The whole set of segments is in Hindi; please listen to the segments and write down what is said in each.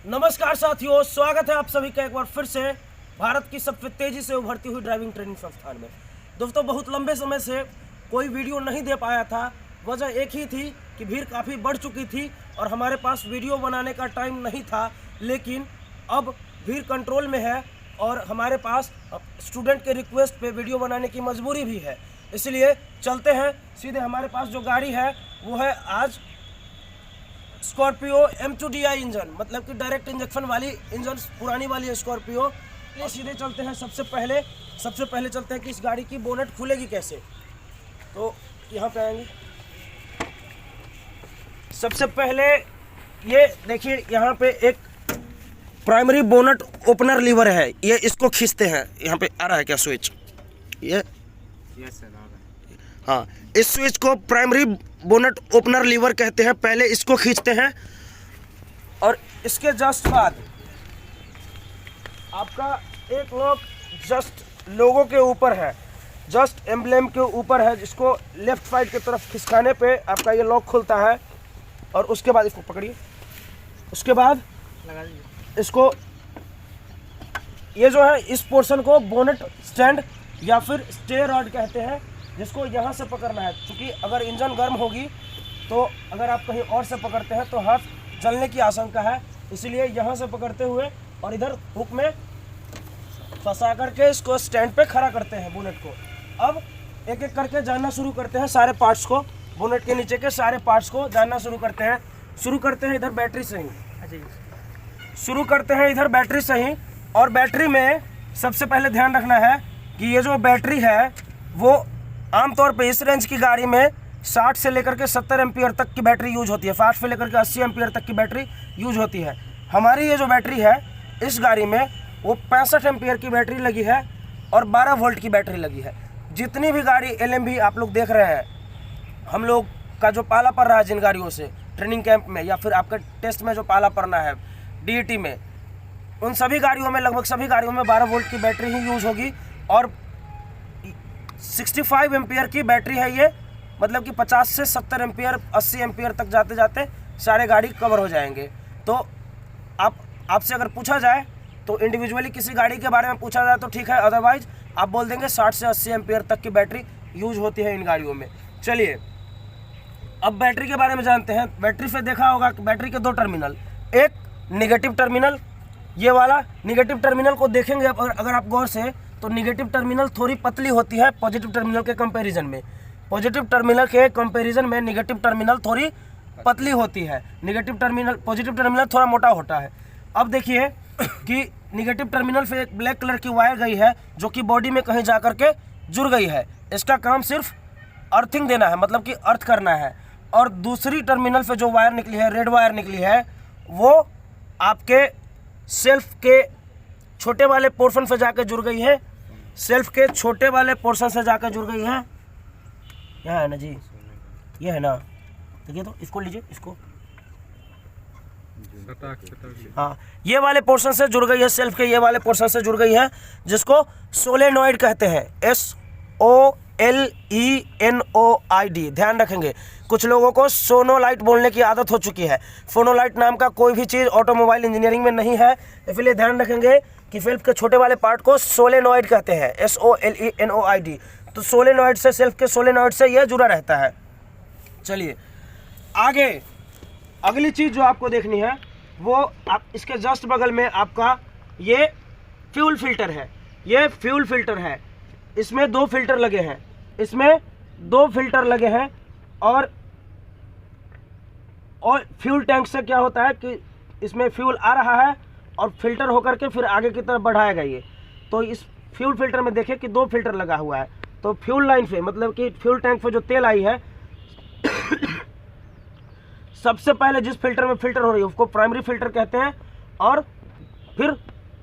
नमस्कार साथियों, स्वागत है आप सभी का एक बार फिर से भारत की सबसे तेजी से उभरती हुई ड्राइविंग ट्रेनिंग संस्थान में। दोस्तों, बहुत लंबे समय से कोई वीडियो नहीं दे पाया था। वजह एक ही थी कि भीड़ काफ़ी बढ़ चुकी थी और हमारे पास वीडियो बनाने का टाइम नहीं था। लेकिन अब भीड़ कंट्रोल में है और हमारे पास स्टूडेंट के रिक्वेस्ट पे वीडियो बनाने की मजबूरी भी है। इसलिए चलते हैं सीधे। हमारे पास जो गाड़ी है वो है आज स्कॉर्पियो M2DI इंजन, मतलब कि डायरेक्ट इंजेक्शन वाली इंजन, पुरानी वाली स्कॉर्पियो। ये सीधे चलते हैं। सबसे पहले चलते हैं कि इस गाड़ी की बोनट खुलेगी कैसे। तो यहाँ पे आएंगे। सबसे पहले ये देखिए, यहाँ पे एक प्राइमरी बोनट ओपनर लीवर है। ये इसको खींचते हैं। यहाँ पे आ रहा है क्या स्विच? ये हाँ, इस स्विच को प्राइमरी बोनट ओपनर लीवर कहते हैं। पहले इसको खींचते हैं और इसके जस्ट बाद आपका एक जस्ट लोगों के ऊपर है, जस्ट एम्ब्लेम के ऊपर है, जिसको लेफ्ट साइड की तरफ खिसकाने पे आपका ये लॉक खुलता है। और उसके बाद इसको पकड़िए, उसके बाद लगा दीजिए इसको। ये जो है, इस पोर्शन को बोनट स्टैंड या फिर स्टे रॉड कहते हैं, जिसको यहाँ से पकड़ना है। क्योंकि अगर इंजन गर्म होगी तो अगर आप कहीं और से पकड़ते हैं तो हाथ जलने की आशंका है। इसलिए यहाँ से पकड़ते हुए और इधर हुक में फंसा करके इसको स्टैंड पे खड़ा करते हैं बोनेट को। अब एक एक करके जानना शुरू करते हैं सारे पार्ट्स को, बोनेट के नीचे के सारे पार्ट्स को जानना शुरू करते हैं। इधर बैटरी से ही शुरू करते हैं, इधर बैटरी से ही। और बैटरी में सबसे पहले ध्यान रखना है कि ये जो बैटरी है वो आमतौर पे इस रेंज की गाड़ी में 60 से लेकर के 70 एम्पियर तक की बैटरी यूज होती है। 60 से लेकर के 80 एम्पियर तक की बैटरी यूज होती है। हमारी ये जो बैटरी है इस गाड़ी में वो 65 एम्पियर की बैटरी लगी है और 12 वोल्ट की बैटरी लगी है। जितनी भी गाड़ी LMV आप लोग देख रहे हैं, हम लोग का जो पाला पड़ रहा है जिन गाड़ियों से ट्रेनिंग कैंप में या फिर आपके टेस्ट में जो पाला पड़ना है DET में, उन सभी गाड़ियों में, लगभग सभी गाड़ियों में 12 वोल्ट की बैटरी ही यूज होगी। और 65 एम्पियर की बैटरी है ये, मतलब कि 50 से 70 एम्पियर 80 एम्पियर तक जाते जाते सारे गाड़ी कवर हो जाएंगे। तो आपसे अगर पूछा जाए तो इंडिविजुअली किसी गाड़ी के बारे में पूछा जाए तो ठीक है, अदरवाइज आप बोल देंगे 60 से 80 एम्पियर तक की बैटरी यूज होती है इन गाड़ियों में। चलिए अब बैटरी के बारे में जानते हैं। बैटरी से देखा होगा कि बैटरी के दो टर्मिनल, एक निगेटिव टर्मिनल, ये वाला निगेटिव टर्मिनल को देखेंगे अगर आप गौर से, तो निगेटिव टर्मिनल थोड़ी पतली होती है पॉजिटिव टर्मिनल के कंपैरिजन में। पॉजिटिव टर्मिनल के कंपैरिजन में निगेटिव टर्मिनल थोड़ी पतली होती है। पॉजिटिव टर्मिनल थोड़ा मोटा होता है। अब देखिए कि निगेटिव टर्मिनल पे एक ब्लैक कलर की वायर गई है जो कि बॉडी में कहीं जा कर के जुड़ गई है। इसका काम सिर्फ अर्थिंग देना है, मतलब कि अर्थ करना है। और दूसरी टर्मिनल पे जो वायर निकली है, रेड वायर निकली है, वो आपके सेल्फ के छोटे वाले पोर्शन से जाकर जुड़ गई है। सेल्फ के छोटे वाले पोर्शन से जाकर जुड़ गई है। यहाँ है ना जी, ये है ना, देखिए तो इसको लीजिए, इसको हाँ, ये वाले पोर्शन से जुड़ गई है, सेल्फ के ये वाले पोर्शन से जुड़ गई है, जिसको सोलेनॉइड कहते हैं। SOLENOID। ध्यान रखेंगे, कुछ लोगों को सोनोलाइट बोलने की आदत हो चुकी है। सोनोलाइट नाम का कोई भी चीज़ ऑटोमोबाइल इंजीनियरिंग में नहीं है, इसलिए ध्यान रखेंगे कि सेल्फ के छोटे वाले पार्ट को सोलेनॉइड कहते हैं, SOLENOID। तो सोलेनॉइड से, सेल्फ के सोलेनॉइड से यह जुड़ा रहता है। चलिए आगे, अगली चीज़ जो आपको देखनी है वो आप इसके जस्ट बगल में आपका ये फ्यूल फिल्टर है। ये फ्यूल फिल्टर है, इसमें 2 फिल्टर लगे हैं, इसमें 2 फिल्टर लगे हैं। और फ्यूल टैंक से क्या होता है कि इसमें फ्यूल आ रहा है और फिल्टर होकर के फिर आगे की तरफ बढ़ाएगा ये। तो इस फ्यूल फिल्टर में देखिए कि 2 फिल्टर लगा हुआ है। तो फ्यूल लाइन पे, मतलब कि फ्यूल टैंक पे जो तेल आई है सबसे पहले जिस फिल्टर में फिल्टर हो रही है उसको प्राइमरी फिल्टर कहते हैं। और फिर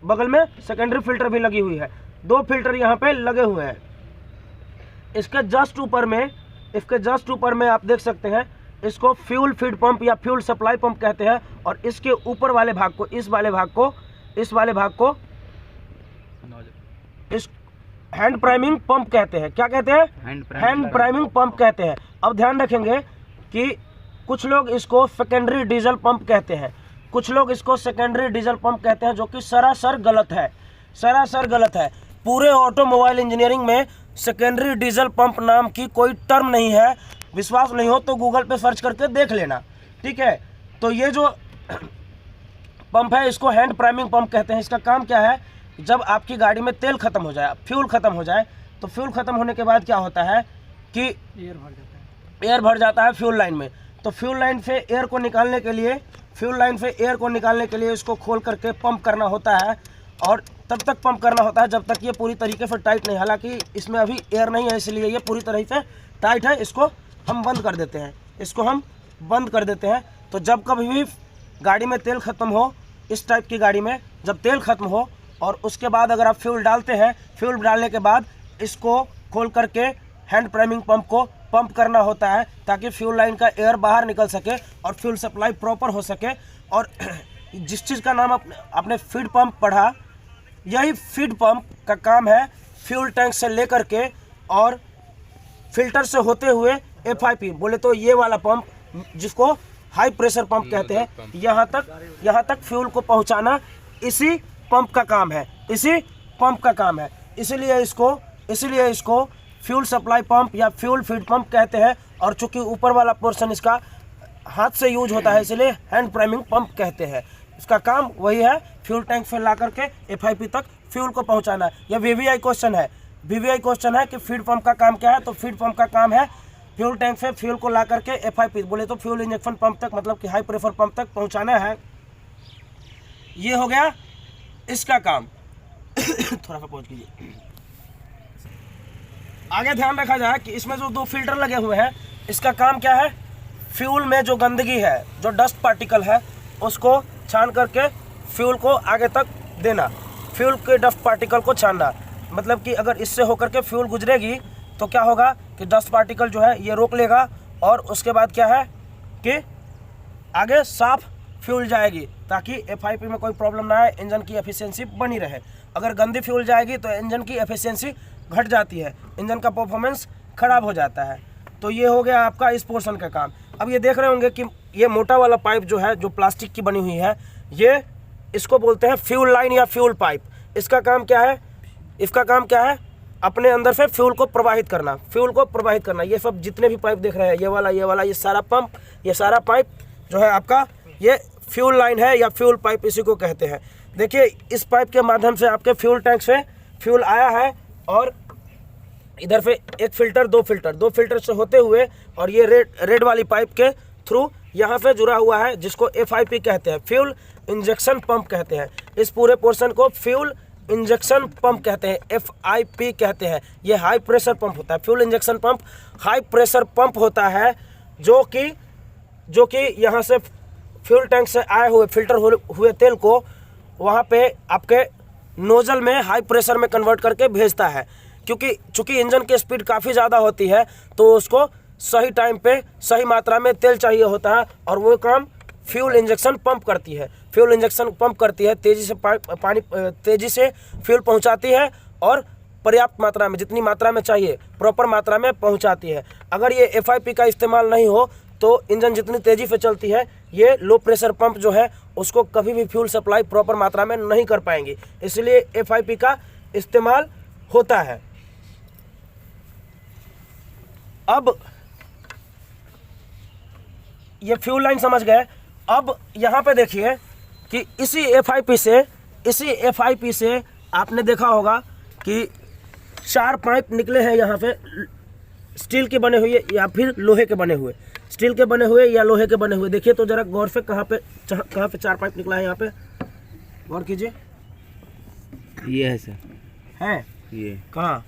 बगल में सेकेंडरी फिल्टर भी लगी हुई है। 2 फिल्टर यहाँ पे लगे हुए हैं। इसके जस्ट ऊपर में आप देख सकते हैं, इसको फ्यूल फीड पंप या फ्यूल सप्लाई पंप कहते हैं। और इसके ऊपर वाले भाग को, इस वाले भाग को इस हैंड प्राइमिंग पंप कहते हैं। क्या कहते हैं? हैंड प्राइमिंग पंप कहते हैं। अब ध्यान रखेंगे कि कुछ लोग इसको सेकेंडरी डीजल पंप कहते हैं। कुछ लोग इसको सेकेंडरी डीजल पंप कहते हैं, जो कि सरासर गलत है, सरासर गलत है। पूरे ऑटोमोबाइल इंजीनियरिंग में सेकेंडरी डीजल पंप नाम की कोई टर्म नहीं है। विश्वास नहीं हो तो गूगल पे सर्च करके देख लेना, ठीक है। तो ये जो पंप है इसको हैंड प्राइमिंग पंप कहते हैं। इसका काम क्या है, जब आपकी गाड़ी में तेल खत्म हो जाए, फ्यूल खत्म हो जाए, तो फ्यूल खत्म होने के बाद क्या होता है कि एयर भर जाता है फ्यूल लाइन में। तो फ्यूल लाइन से एयर को निकालने के लिए, इसको खोल करके पंप करना होता है, और तब तक पंप करना होता है जब तक ये पूरी तरीके से टाइट नहीं। हालांकि इसमें अभी एयर नहीं है, इसलिए ये पूरी तरह से टाइट है। इसको हम बंद कर देते हैं, तो जब कभी भी गाड़ी में तेल ख़त्म हो, इस टाइप की गाड़ी में जब तेल ख़त्म हो और उसके बाद अगर आप फ्यूल डालते हैं, फ्यूल डालने के बाद इसको खोल करके हैंड प्राइमिंग पंप को पंप करना होता है, ताकि फ्यूल लाइन का एयर बाहर निकल सके और फ्यूल सप्लाई प्रॉपर हो सके। और जिस चीज़ का नाम आपने फीड पंप पढ़ा, यही फीड पंप का काम है फ्यूल टैंक से लेकर के और फिल्टर से होते हुए FIP, बोले तो ये वाला पंप जिसको हाई प्रेशर पंप कहते हैं, यहाँ तक फ्यूल को पहुँचाना इसी पंप का काम है, इसीलिए इसको फ्यूल सप्लाई पंप या फ्यूल फीड पंप कहते हैं। और चूंकि ऊपर वाला पोर्शन इसका हाथ से यूज होता है, इसलिए हैंड प्राइमिंग पंप कहते हैं। इसका काम वही है, फ्यूल टैंक से ला करके FIP तक फ्यूल को पहुंचाना। यह VVI क्वेश्चन है कि फीड पंप का काम क्या है। तो फीड पंप का काम है फ्यूल टैंक से फ्यूल को ला करके FIP, बोले तो फ्यूल इंजेक्शन पंप तक, मतलब कि हाई प्रेशर पंप तक पहुंचाना है। ये हो गया इसका काम। थोड़ा सा पहुंच कीजिए। आगे ध्यान रखा जाए कि इसमें जो 2 फिल्टर लगे हुए हैं, इसका काम क्या है, फ्यूल में जो गंदगी है, जो डस्ट पार्टिकल है, उसको छान करके फ्यूल को आगे तक देना, फ्यूल के डस्ट पार्टिकल को छानना। मतलब कि अगर इससे होकर के फ्यूल गुजरेगी तो क्या होगा कि डस्ट पार्टिकल जो है ये रोक लेगा, और उसके बाद क्या है कि आगे साफ फ्यूल जाएगी, ताकि FIP में कोई प्रॉब्लम ना आए, इंजन की एफिशिएंसी बनी रहे। अगर गंदी फ्यूल जाएगी तो इंजन की एफिशिएंसी घट जाती है, इंजन का परफॉर्मेंस खराब हो जाता है। तो ये हो गया आपका इस पोर्शन का काम। अब ये देख रहे होंगे कि ये मोटा वाला पाइप जो है, जो प्लास्टिक की बनी हुई है, ये इसको बोलते हैं फ्यूल लाइन या फ्यूल पाइप। इसका काम क्या है, अपने अंदर से फ्यूल को प्रवाहित करना, ये सब जितने भी पाइप देख रहे हैं, ये सारा पंप, ये सारा पाइप जो है आपका, ये फ्यूल लाइन है या फ्यूल पाइप इसी को कहते हैं। देखिए, इस पाइप के माध्यम से आपके फ्यूल टैंक से फ्यूल आया है, और इधर पे एक फिल्टर, दो फिल्टर से होते हुए, और ये रेड वाली पाइप के थ्रू यहाँ पे जुड़ा हुआ है, जिसको FIP कहते हैं, फ्यूल इंजेक्शन पंप कहते हैं। इस पूरे पोर्शन को फ्यूल इंजेक्शन पंप कहते हैं, FIP कहते हैं। ये हाई प्रेशर पंप होता है। Fuel injection pump high pressure pump होता है, जो कि यहाँ से फ्यूल टैंक से आए हुए फिल्टर हुए तेल को वहाँ पे आपके नोजल में हाई प्रेशर में कन्वर्ट करके भेजता है। चूँकि इंजन की स्पीड काफ़ी ज़्यादा होती है, तो उसको सही टाइम पे सही मात्रा में तेल चाहिए होता है, और वो काम फ्यूल इंजेक्शन पंप करती है। तेज़ी से फ्यूल पहुंचाती है, और पर्याप्त मात्रा में, जितनी मात्रा में चाहिए प्रॉपर मात्रा में पहुंचाती है। अगर ये FIP का इस्तेमाल नहीं हो तो इंजन जितनी तेज़ी से चलती है, ये लो प्रेशर पंप जो है उसको कभी भी फ्यूल सप्लाई प्रॉपर मात्रा में नहीं कर पाएंगी, इसलिए FIP का इस्तेमाल होता है। अब ये फ्यूल लाइन समझ गए। अब यहाँ पे देखिए कि इसी FIP से आपने देखा होगा कि 4 पाइप निकले हैं यहाँ पे, स्टील के बने हुए या फिर लोहे के बने हुए, स्टील के बने हुए या लोहे के बने हुए। देखिए तो जरा गौर से, कहाँ पे 4 पाइप निकला है, यहाँ पे गौर कीजिए। ये है सर, है ये कहाँ,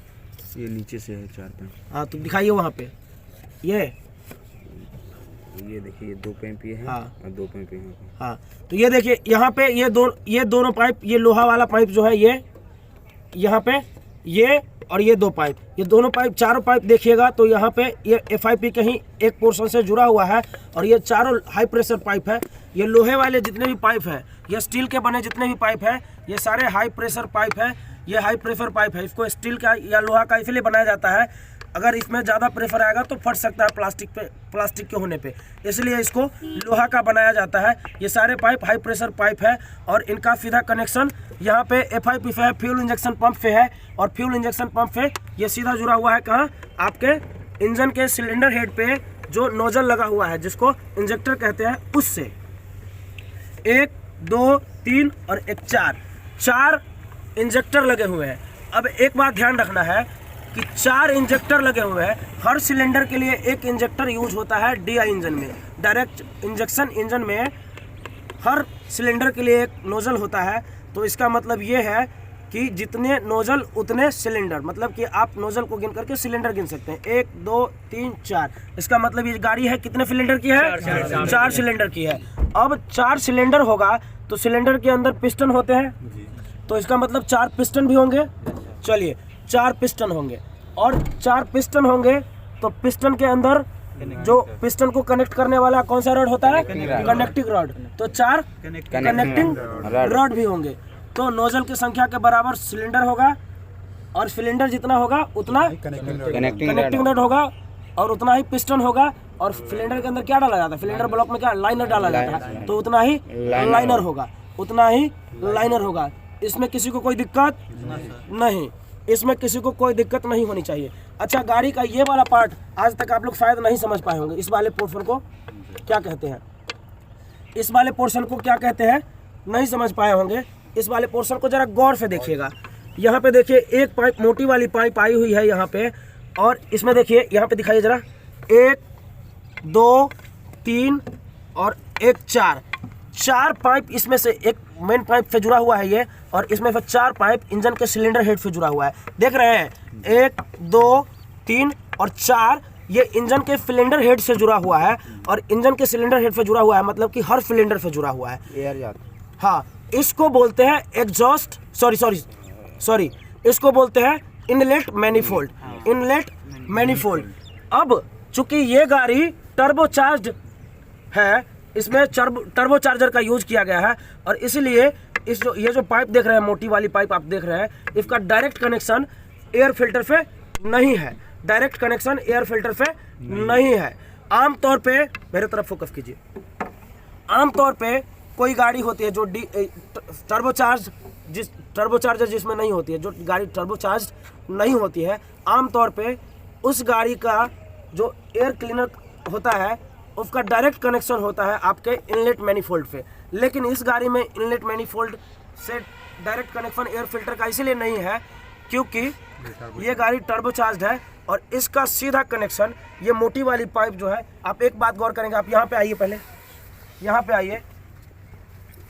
ये नीचे से है 4 पाइप। हाँ तो दिखाइए वहाँ पे। ये देखिए, ये 2 पाइप ये है, हाँ, और 2 पाइप यहाँ पे। हाँ तो ये देखिए यहाँ पे ये दोनों पाइप, ये लोहा वाला पाइप जो है, ये यहाँ पे, ये और ये 2 पाइप, ये दोनों पाइप, चारों पाइप देखिएगा तो यहाँ पे ये FIP कहीं एक पोर्शन से जुड़ा हुआ है, और ये चारों हाई प्रेशर पाइप है। ये लोहे वाले जितने भी पाइप हैं, ये स्टील के बने जितने भी पाइप हैं, ये सारे हाई प्रेशर पाइप है। ये हाई प्रेशर पाइप है, इसको स्टील का या लोहा का इसलिए बनाया जाता है अगर इसमें ज़्यादा प्रेशर आएगा तो फट सकता है प्लास्टिक के होने पे, इसलिए इसको लोहा का बनाया जाता है। ये सारे पाइप हाई प्रेशर पाइप है और इनका सीधा कनेक्शन यहाँ पे FIP पे है, फ्यूल इंजेक्शन पंप पे है। और फ्यूल इंजेक्शन पंप पे ये सीधा जुड़ा हुआ है कहाँ, आपके इंजन के सिलेंडर हेड पे जो नोजल लगा हुआ है जिसको इंजेक्टर कहते हैं, उससे 1 2 3 और एक 4 इंजेक्टर लगे हुए हैं। अब एक बात ध्यान रखना है कि 4 इंजेक्टर लगे हुए हैं। हर सिलेंडर के लिए एक इंजेक्टर यूज होता है DI इंजन में। डायरेक्ट इंजेक्शन इंजन में हर सिलेंडर के लिए एक नोजल होता है। तो इसका मतलब ये है कि जितने नोजल उतने सिलेंडर, मतलब कि आप नोजल को गिन करके सिलेंडर गिन सकते हैं। 1 2 3 4। इसका मतलब ये गाड़ी है कितने सिलेंडर की है, 4 सिलेंडर की है। अब 4 सिलेंडर होगा तो सिलेंडर के अंदर पिस्टन होते हैं, तो इसका मतलब 4 पिस्टन भी होंगे। चलिए 4 पिस्टन होंगे और 4 पिस्टन होंगे तो पिस्टन के अंदर जो पिस्टन को कनेक्ट करने वाला कौन सा रॉड होता है, कनेक्टिंग रॉड। तो 4 कनेक्टिंग रॉड भी होंगे। तो नोजल की संख्या के बराबर सिलेंडर होगा और सिलेंडर जितना होगा उतना कनेक्टिंग रॉड होगा और उतना ही पिस्टन होगा। और सिलेंडर के अंदर क्या डाला जाता है, सिलेंडर ब्लॉक में क्या लाइनर डाला जाता है, तो उतना ही लाइनर होगा, उतना ही लाइनर होगा। इसमें किसी को कोई दिक्कत नहीं, इसमें किसी को कोई दिक्कत नहीं होनी चाहिए। अच्छा, गाड़ी का ये वाला पार्ट आज तक आप लोग शायद नहीं समझ पाए होंगे। इस वाले पोर्शन को क्या कहते हैं, इस वाले पोर्शन को क्या कहते हैं नहीं समझ पाए होंगे। इस वाले पोर्शन को जरा गौर से देखिएगा। यहाँ पे देखिए एक पाइप, मोटी वाली पाइप आई हुई है यहाँ पे, और इसमें देखिए यहाँ पे दिखाइए जरा, 1 2 3 और एक 4 पाइप इसमें से एक मेन पाइप से जुड़ा हुआ है ये, और इसमें से 4 पाइप इंजन के सिलेंडर हेड से जुड़ा हुआ है। देख रहे हैं 1 2 3 और 4 ये इंजन के सिलेंडर हेड से जुड़ा हुआ है। और इंजन के सिलेंडर हेड से जुड़ा हुआ है मतलब कि हर सिलेंडर से जुड़ा हुआ है। हाँ, इसको बोलते हैं एग्जॉस्ट, सॉरी इसको बोलते हैं इनलेट मैनिफोल्ड, इनलेट मैनिफोल्ड। अब चूंकि ये गाड़ी टर्बोचार्ज्ड है, इसमें टर्बोचार्जर का यूज किया गया है, और इसलिए ये जो पाइप देख रहे हैं, मोटी वाली पाइप आप देख रहे हैं, इसका डायरेक्ट कनेक्शन एयर फिल्टर पे नहीं है, डायरेक्ट कनेक्शन एयर फिल्टर पे नहीं है। आमतौर पे मेरे तरफ फोकस कीजिए, आमतौर पे कोई गाड़ी होती है जो टर्बोचार्जर जिसमें नहीं होती है, जो गाड़ी टर्बोचार्ज नहीं होती है, आमतौर पे उस गाड़ी का जो एयर क्लीनर होता है उसका डायरेक्ट कनेक्शन होता है आपके इनलेट मैनिफोल्ड पे। लेकिन इस गाड़ी में इनलेट मैनिफोल्ड से डायरेक्ट कनेक्शन एयर फिल्टर का इसलिए नहीं है क्योंकि ये गाड़ी टर्बोचार्ज्ड है, और इसका सीधा कनेक्शन ये मोटी वाली पाइप जो है, आप एक बात गौर करेंगे, आप यहाँ पे आइए, पहले यहाँ पे आइए,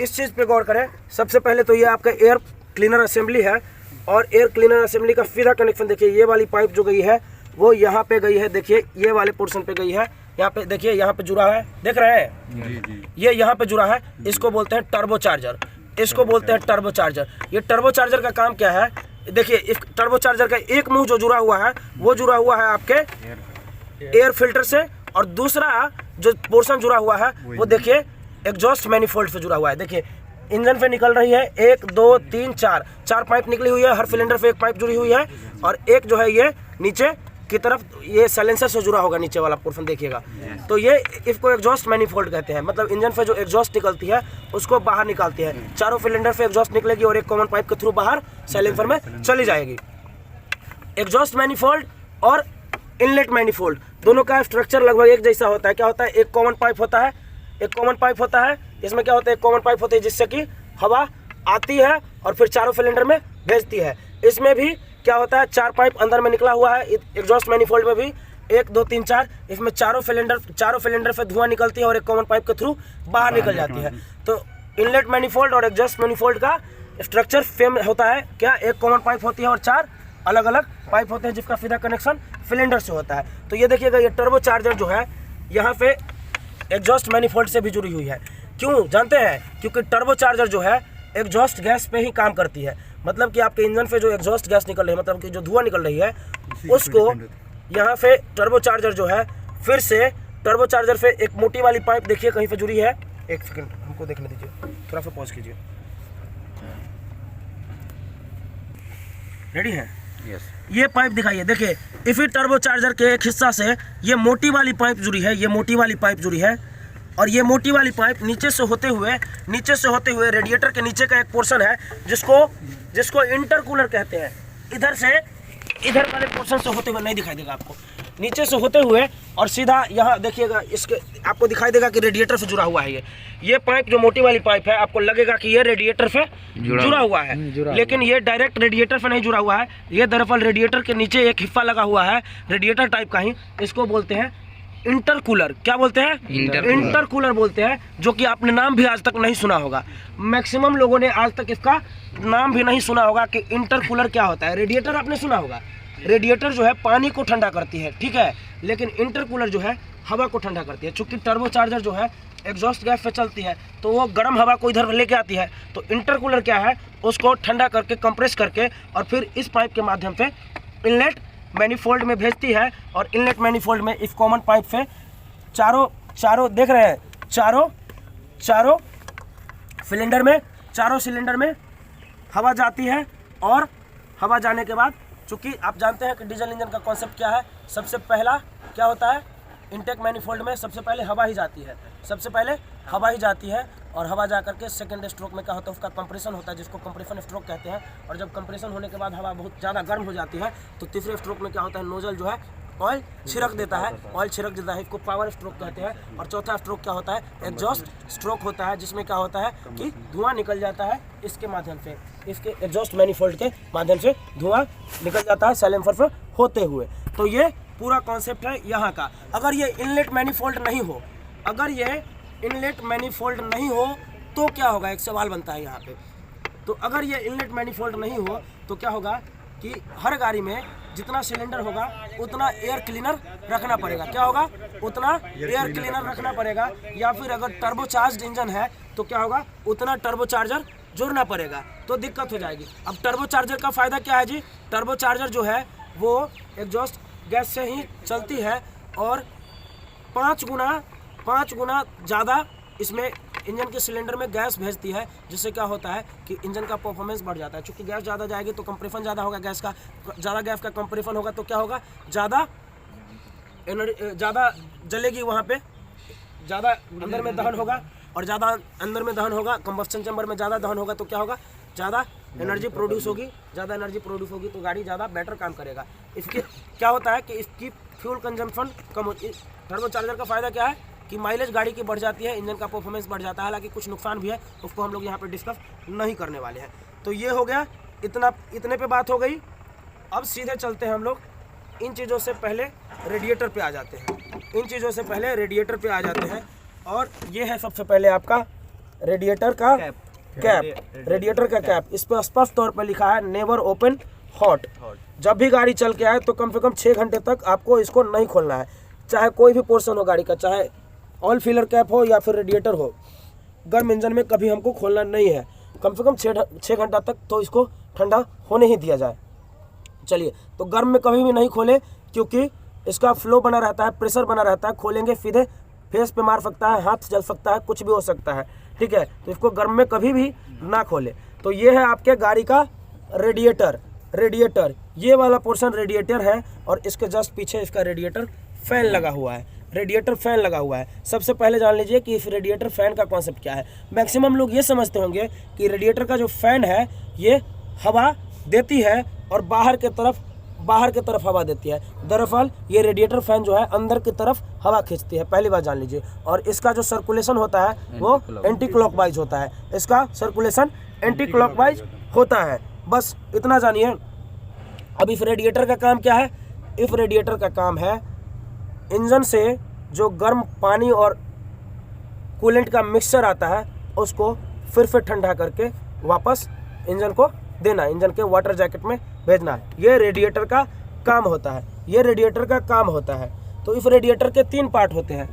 इस चीज़ पे गौर करें। सबसे पहले तो ये आपका एयर क्लीनर असेंबली है, और एयर क्लीनर असेंबली का सीधा कनेक्शन देखिए, ये वाली पाइप जो गई है वो यहाँ पे गई है, देखिए ये वाले पोर्शन पे गई है, यहाँ पे देखिए, यहाँ पे जुड़ा है, देख रहे हैं ये यहाँ पे जुड़ा है, इसको बोलते हैं टर्बोचार्जर, इसको बोलते हैं टर्बोचार्जर। ये टर्बोचार्जर का काम क्या है, देखिए इस टर्बोचार्जर का एक मुंह जो जुड़ा हुआ है वो जुड़ा हुआ है आपके एयर फिल्टर से, और दूसरा जो पोर्शन जुड़ा हुआ है वो देखिए एग्जॉस्ट मैनिफोल्ड से जुड़ा हुआ है। देखिए इंजन से निकल रही है 1 2 3 4 पाइप निकली हुई है, हर सिलेंडर से एक पाइप जुड़ी हुई है, और एक जो है ये नीचे की तरफ ये साइलेंसर से जुड़ा होगा, नीचे वाला पोर्शन देखिएगा। तो ये इसको एग्जॉस्ट मैनिफोल्ड कहते हैं, मतलब इंजन से जो एग्जॉस्ट निकलती है उसको बाहर निकालती है। चारों सिलेंडर से एग्जॉस्ट निकलेगी और एक कॉमन पाइप के थ्रू बाहर साइलेंसर में चली जाएगी। एग्जॉस्ट मैनिफोल्ड और इनलेट मैनिफोल्ड दोनों का स्ट्रक्चर लगभग एक जैसा होता है। क्या होता है, एक कॉमन पाइप होता है, एक कॉमन पाइप होता है, इसमें क्या होता है, एक कॉमन पाइप होती है जिससे कि हवा आती है और फिर चारों सिलेंडर में भेजती है। इसमें भी क्या होता है, 4 पाइप अंदर में निकला हुआ है, एग्जॉस्ट मैनिफोल्ड में भी 1 2 3 4, इसमें चारों सिलेंडर से धुआं निकलती है और एक कॉमन पाइप के थ्रू बाहर निकल जाती है। तो इनलेट मैनिफोल्ड और एग्जॉस्ट मैनिफोल्ड का स्ट्रक्चर सेम होता है। क्या, एक कॉमन पाइप होती है और 4 अलग अलग पाइप होते हैं जिसका सीधा कनेक्शन सिलेंडर से होता है। तो ये देखिएगा, ये टर्बोचार्जर जो है यहाँ पे एग्जॉस्ट मैनिफोल्ड से भी जुड़ी हुई है। क्यों जानते हैं, क्योंकि टर्बोचार्जर जो है एग्जॉस्ट गैस पे ही काम करती है, मतलब कि आपके इंजन से जो एग्जॉस्ट गैस निकल रही है, मतलब कि जो धुआं निकल रही है, उसको यहाँ पे टर्बोचार्जर जो है, फिर से टर्बोचार्जर से एक मोटी वाली पाइप देखिए कहीं पे जुड़ी है। एक सेकंड हमको देखने दीजिए, थोड़ा सा पॉज कीजिए, रेडी है। यस। ये पाइप दिखाइए, देखिए इफी टर्बो चार्जर के एक हिस्सा से ये मोटी वाली पाइप जुड़ी है, ये मोटी वाली पाइप जुड़ी है, और ये मोटी वाली पाइप नीचे से होते हुए रेडिएटर के नीचे का एक पोर्शन है जिसको इंटरकूलर कहते हैं। इधर वाले पोर्शन से होते हुए नहीं दिखाई देगा आपको, नीचे से होते हुए और सीधा यहाँ देखिएगा, इसके आपको दिखाई देगा कि रेडिएटर से जुड़ा हुआ है। ये पाइप जो मोटी वाली पाइप है, आपको लगेगा कि ये रेडिएटर से जुड़ा हुआ है, लेकिन ये डायरेक्ट रेडिएटर से नहीं जुड़ा हुआ है। ये दरअसल रेडिएटर के नीचे एक हिस्सा लगा हुआ है रेडिएटर टाइप का ही, इसको बोलते हैं इंटरकूलर। क्या बोलते हैं? इंटरकूलर बोलते हैं, जो कि आपने नाम भी आज तक नहीं सुना होगा। मैक्सिमम लोगों ने आज तक इसका नाम भी नहीं सुना होगा कि इंटरकूलर क्या होता है। रेडिएटर आपने सुना होगा, रेडिएटर जो है पानी को ठंडा करती है, ठीक है, लेकिन इंटरकूलर जो है हवा को ठंडा करती है। चूंकि टर्बो चार्जर जो है एग्जॉस्ट गैस पे चलती है, तो वो गर्म हवा को इधर लेके आती है। तो इंटरकूलर क्या है, उसको ठंडा करके कंप्रेस करके और फिर इस पाइप के माध्यम से इनलेट मैनिफोल्ड में भेजती है, और इनलेट मैनिफोल्ड में इस कॉमन पाइप से चारों देख रहे हैं, चारों सिलेंडर में हवा जाती है। और हवा जाने के बाद, चूँकि आप जानते हैं कि डीजल इंजन का कॉन्सेप्ट क्या है, सबसे पहला क्या होता है, इनटेक मैनिफोल्ड में सबसे पहले हवा ही जाती है, और हवा जा करके सेकेंड स्ट्रोक में क्या होता है, उसका कंप्रेशन होता है, जिसको कंप्रेशन स्ट्रोक कहते हैं। और जब कंप्रेशन होने के बाद हवा बहुत ज़्यादा गर्म हो जाती है, तो तीसरे स्ट्रोक में क्या होता है, नोजल जो है ऑयल छिड़क देता है, इसको पावर स्ट्रोक कहते हैं। और चौथा स्ट्रोक क्या होता है, एग्जॉस्ट स्ट्रोक होता है, जिसमें क्या होता है कि धुआं निकल जाता है इसके माध्यम से, इसके एग्जॉस्ट मैनिफोल्ड के माध्यम से धुआं निकल जाता है साइलेंसर से होते हुए। तो ये पूरा कॉन्सेप्ट है यहाँ का। अगर ये इनलेट मैनिफोल्ड नहीं हो, तो क्या होगा, एक सवाल बनता है यहाँ पे। तो अगर ये इनलेट मैनिफोल्ड नहीं हो तो क्या होगा कि हर गाड़ी में जितना सिलेंडर होगा उतना एयर क्लीनर रखना पड़ेगा। क्या होगा, उतना एयर क्लीनर रखना पड़ेगा। या फिर अगर टर्बो चार्ज इंजन है तो क्या होगा, उतना टर्बो चार्जर जोड़ना पड़ेगा, तो दिक्कत हो जाएगी। अब टर्बो चार्जर का फ़ायदा क्या है जी, टर्बो चार्जर जो है वो एग्जॉस्ट गैस से ही चलती है, और 5 गुना ज़्यादा इसमें इंजन के सिलेंडर में गैस भेजती है, जिससे क्या होता है कि इंजन का परफॉर्मेंस बढ़ जाता है। चूँकि गैस ज़्यादा जाएगी तो कंप्रेशन ज़्यादा होगा, ज़्यादा गैस का कंप्रेशन होगा तो क्या होगा, ज़्यादा जलेगी, वहाँ पे ज़्यादा अंदर में दहन होगा, और ज़्यादा अंदर में दहन होगा, कंबस्टन चैम्बर में ज़्यादा दहन होगा, तो क्या होगा, ज़्यादा एनर्जी प्रोड्यूस होगी, तो गाड़ी ज़्यादा बेटर काम करेगा। इसके क्या होता है कि इसकी फ्यूल कंजम्पशन कम होती है। टर्बो चार्जर का फ़ायदा क्या है कि माइलेज गाड़ी की बढ़ जाती है, इंजन का परफॉर्मेंस बढ़ जाता है। हालांकि कुछ नुकसान भी है, उसको हम लोग यहाँ पे डिस्कस नहीं करने वाले हैं। तो ये हो गया, इतने पे बात हो गई। अब सीधे चलते हैं हम लोग, इन चीज़ों से पहले रेडिएटर पे आ जाते हैं। और ये है सबसे पहले आपका रेडिएटर का कैप। इस पर स्पष्ट तौर पर लिखा है नेवर ओपन हॉट। जब भी गाड़ी चल के आए तो कम से कम 6 घंटे तक आपको इसको नहीं खोलना है, चाहे कोई भी पोर्शन हो गाड़ी का, चाहे ऑयल फिलर कैप हो या फिर रेडिएटर हो। गर्म इंजन में कभी हमको खोलना नहीं है, कम से कम 6 घंटा तक तो इसको ठंडा होने ही दिया जाए। चलिए, तो गर्म में कभी भी नहीं खोले, क्योंकि इसका फ्लो बना रहता है, प्रेशर बना रहता है। खोलेंगे सीधे फेस पे मार सकता है, हाथ जल सकता है, कुछ भी हो सकता है, ठीक है। तो इसको गर्म में कभी भी ना खोले। तो ये है आपके गाड़ी का रेडिएटर, ये वाला पोर्शन रेडिएटर है, और इसके जस्ट पीछे इसका रेडिएटर फैन लगा हुआ है। सबसे पहले जान लीजिए कि इस रेडिएटर फैन का कॉन्सेप्ट क्या है। मैक्सिमम लोग ये समझते होंगे कि रेडिएटर का जो फैन है ये हवा देती है और बाहर के तरफ हवा देती है। दरअसल ये रेडिएटर फैन जो है अंदर की तरफ हवा खींचती है, पहली बात जान लीजिए। और इसका जो सर्कुलेशन होता है वो एंटी क्लॉकवाइज होता है। बस इतना जानिए। अब इस रेडिएटर का काम क्या है, इस रेडिएटर का काम है इंजन से जो गर्म पानी और कूलेंट का मिक्सचर आता है उसको फिर से ठंडा करके वापस इंजन को देना, इंजन के वाटर जैकेट में भेजना। ये रेडिएटर का काम होता है। तो इस रेडिएटर के 3 पार्ट होते हैं।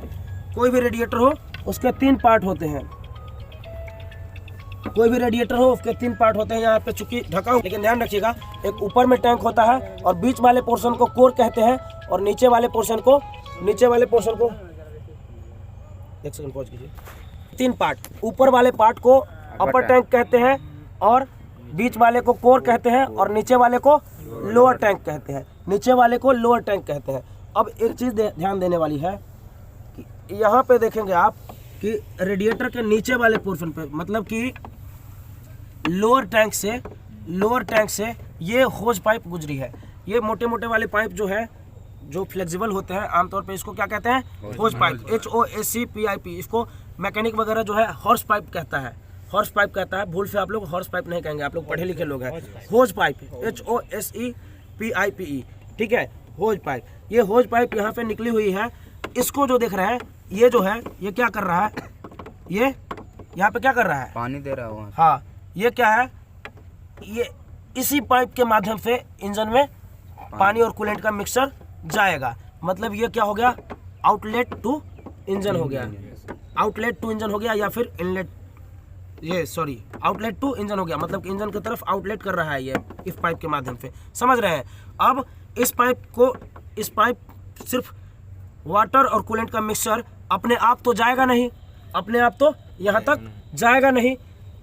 कोई भी रेडिएटर हो उसके 3 पार्ट होते हैं। यहाँ पे चूंकि ढका हो, लेकिन ध्यान रखिएगा, एक ऊपर में टैंक होता है और बीच वाले पोर्शन को कोर कहते हैं, और नीचे वाले पोर्शन को एक सेकंड पॉज कीजिए। 3 पार्ट, ऊपर वाले पार्ट को अपर टैंक कहते हैं, और बीच वाले को कोर कहते हैं, और नीचे वाले को लोअर टैंक कहते हैं, नीचे वाले को लोअर टैंक कहते हैं। अब एक चीज़ ध्यान देने वाली है कि यहाँ पे देखेंगे आप कि रेडिएटर के नीचे वाले पोर्शन पे, मतलब कि लोअर टैंक से ये होज पाइप गुजरी है। ये मोटे मोटे वाले पाइप जो है, जो फ्लेक्सिबल होते हैं, आमतौर पे इसको क्या कहते हैं? Hose pipe, HOSCPIP। इसको मैकेनिक वगैरह जो है हॉर्स पाइप कहता है, हॉर्स पाइप कहता है। भूल से आप लोग हॉर्स पाइप नहीं कहेंगे, आप लोग पढ़े लिखे लोग हैं। होज पाइप, HOSEPIPE, ठीक है, होज पाइप। ये होज पाइप यहाँ पे निकली हुई है। इसको जो देख रहे हैं, ये जो है, ये क्या कर रहा है? ये यहाँ पे क्या कर रहा है? पानी दे रहा है वहाँ। हाँ, ये क्या है? ये इसी पाइप के माध्यम से इंजन में पानी और कूलेंट का मिक्सचर जाएगा। मतलब ये क्या हो गया? आउटलेट टू इंजन हो गया, आउटलेट टू इंजन हो गया, या फिर इनलेट, ये सॉरी, आउटलेट टू इंजन हो गया। मतलब कि इंजन की तरफ आउटलेट कर रहा है ये इस पाइप के माध्यम से। समझ रहे हैं? अब इस पाइप सिर्फ वाटर और कूलेंट का मिक्सचर अपने आप तो जाएगा नहीं, अपने आप तो यहाँ तक जाएगा नहीं।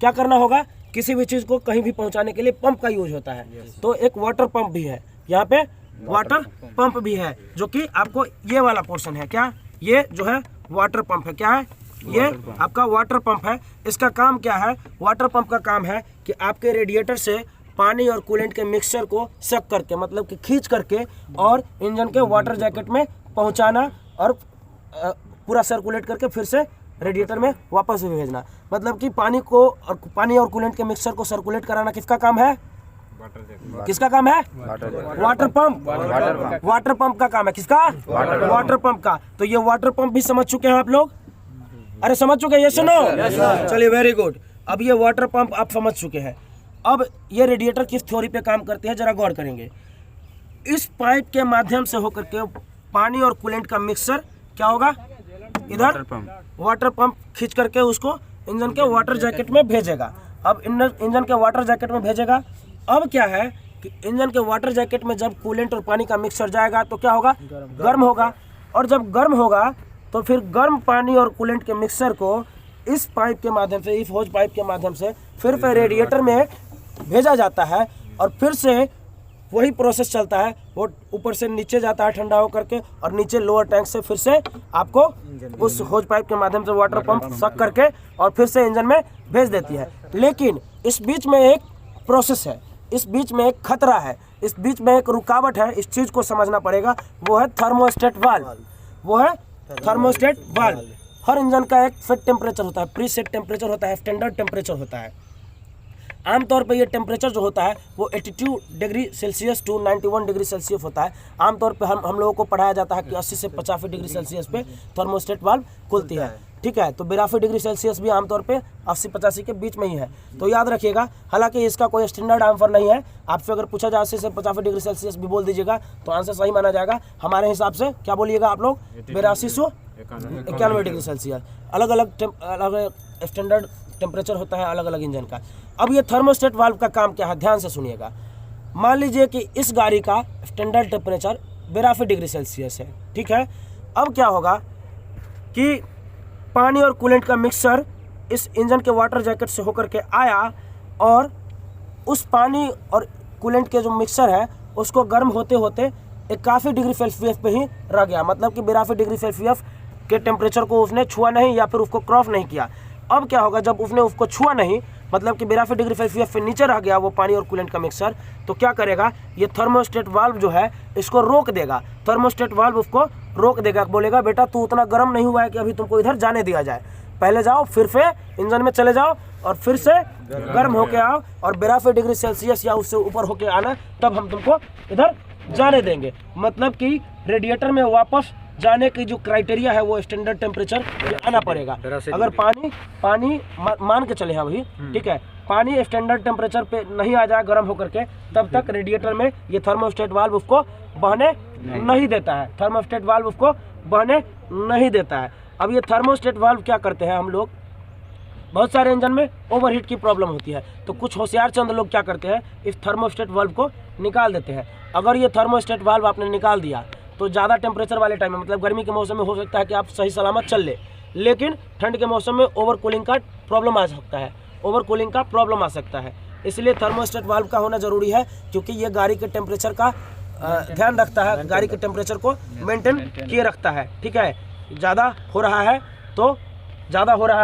क्या करना होगा? किसी भी चीज़ को कहीं भी पहुँचाने के लिए पंप का यूज होता है। तो एक वाटर पंप भी है यहाँ पे, वाटर पंप भी है, जो कि आपको ये वाला पोर्शन है। क्या? ये जो है वाटर पंप है। क्या है? ये आपका वाटर पंप है। इसका काम क्या है? वाटर पंप का काम है कि आपके रेडिएटर से पानी और कूलेंट के मिक्सचर को सक करके, मतलब कि खींच करके, और इंजन के वाटर जैकेट में पहुंचाना और पूरा सर्कुलेट करके फिर से रेडिएटर में वापस भी भेजना। मतलब कि पानी और कूलेंट के मिक्सचर को सर्कुलेट कराना किसका काम है? किसका काम है? Water pump. वाटर पंप का काम है। किसका? वाटर पंप का। तो ये वाटर पंप भी समझ चुके हैं आप लोग? अरे समझ चुके हैं? ये सुनो, चलिए, वेरी गुड। अब ये वाटर पंप आप समझ चुके हैं। अब ये रेडिएटर किस थ्योरी पे काम करते हैं, जरा गौर करेंगे। इस पाइप के माध्यम से होकर के पानी और कूलेंट का मिक्सचर क्या होगा? इधर वाटर पंप खींच करके उसको इंजन के वाटर जैकेट में भेजेगा। अब इंजन के वाटर जैकेट में भेजेगा। अब क्या है कि इंजन के वाटर जैकेट में जब कूलेंट और पानी का मिक्सचर जाएगा तो क्या होगा? गर्म होगा। और जब गर्म होगा तो फिर गर्म पानी और कूलेंट के मिक्सचर को इस पाइप के माध्यम से, इस होज पाइप के माध्यम से फिर रेडिएटर में भेजा जाता है। और फिर से वही प्रोसेस चलता है, वो ऊपर से नीचे जाता है ठंडा होकर के, और नीचे लोअर टैंक से फिर से आपको उस होज पाइप के माध्यम से वाटर पंप सक करके और फिर से इंजन में भेज देती है। लेकिन इस बीच में एक प्रोसेस है, इस बीच में एक खतरा है, इस बीच में एक रुकावट है। इस चीज़ को समझना पड़ेगा। वो है थर्मोस्टेट वाल्व। वो है थर्मोस्टेट वाल्व। हर इंजन का एक फिट टेम्परेचर होता है, प्री सेट टेम्परेचर होता है, स्टैंडर्ड टेम्परेचर होता है। आमतौर पे ये टेम्परेचर जो होता है वो 82 degree Celsius to 91 degree Celsius होता है। आमतौर पे हम लोगों को पढ़ाया जाता है कि 80 से 85 डिग्री सेल्सियस पे थर्मोस्टेट वाल्व खुलती है। ठीक है, तो 82 डिग्री सेल्सियस भी आमतौर पे 80-85 के बीच में ही है। तो याद रखिएगा, हालांकि इसका कोई स्टैंडर्ड आंसर नहीं है। आपसे अगर पूछा जाए 80 से 85 डिग्री सेल्सियस भी बोल दीजिएगा तो आंसर सही माना जाएगा। हमारे हिसाब से क्या बोलिएगा आप लोग? 8291 डिग्री सेल्सियस। अलग अलग स्टैंडर्ड टेम्परेचर होता है अलग अलग इंजन का। अब ये थर्मोस्टेट वाल्व का काम क्या है, ध्यान से सुनिएगा। मान लीजिए कि इस गाड़ी का स्टैंडर्ड टेम्परेचर 82 डिग्री सेल्सियस है। ठीक है, अब क्या होगा कि पानी और कूलेंट का मिक्सचर इस इंजन के वाटर जैकेट से होकर के आया, और उस पानी और कूलेंट के जो मिक्सचर है उसको गर्म होते होते 81 डिग्री सेल्सियस पे ही रह गया। मतलब कि 82 डिग्री सेल्सियस के टेम्परेचर को उसने छुआ नहीं या फिर उसको क्रॉस नहीं किया। अब क्या होगा, जब उसने उसको छुआ नहीं, मतलब कि 82 डिग्री सेल्सियस से नीचे रह गया वो पानी और कूलेंट का मिक्सचर, तो क्या करेगा? ये थर्मोस्टेट वाल्व जो है इसको रोक देगा। थर्मोस्टेट वाल्व उसको रोक देगा, बोलेगा बेटा तू उतना गर्म नहीं हुआ है कि अभी तुमको इधर जाने दिया जाए, पहले जाओ, फिर से इंजन में चले जाओ और फिर से गर्म होके आओ, और 82 डिग्री सेल्सियस या उससे ऊपर होके आना, तब हम तुमको इधर जाने देंगे। मतलब कि रेडिएटर में वापस जाने की जो क्राइटेरिया है वो स्टैंडर्ड टेम्परेचर आना पड़ेगा। अगर पानी मान के चले हैं अभी, ठीक है, पानी स्टैंडर्ड टेम्परेचर पे नहीं आ जाए गर्म होकर के, तब तक रेडिएटर में ये थर्मोस्टेट वाल्व उसको बहने नहीं देता है। थर्मोस्टेट वाल्व उसको बहने नहीं देता है। अब ये थर्मोस्टेट वाल्व क्या करते हैं हम लोग, बहुत सारे इंजन में ओवरहीट की प्रॉब्लम होती है, तो कुछ होशियार चंद लोग क्या करते हैं, इस थर्मोस्टेट वाल्व को निकाल देते हैं। अगर ये थर्मोस्टेट वाल्व आपने निकाल दिया तो ज़्यादा टेम्परेचर वाले टाइम में, मतलब गर्मी के मौसम में हो सकता है कि आप सही सलामत चल ले, लेकिन ठंड के मौसम में ओवर कूलिंग का प्रॉब्लम आ सकता है, ओवर कूलिंग का प्रॉब्लम आ सकता है। इसलिए थर्मोस्टेट वाल्व का होना ज़रूरी है, क्योंकि ये गाड़ी के टेम्परेचर का ध्यान रखता है, गाड़ी के टेम्परेचर को मेंटेन किए रखता है। ठीक है, ज़्यादा हो रहा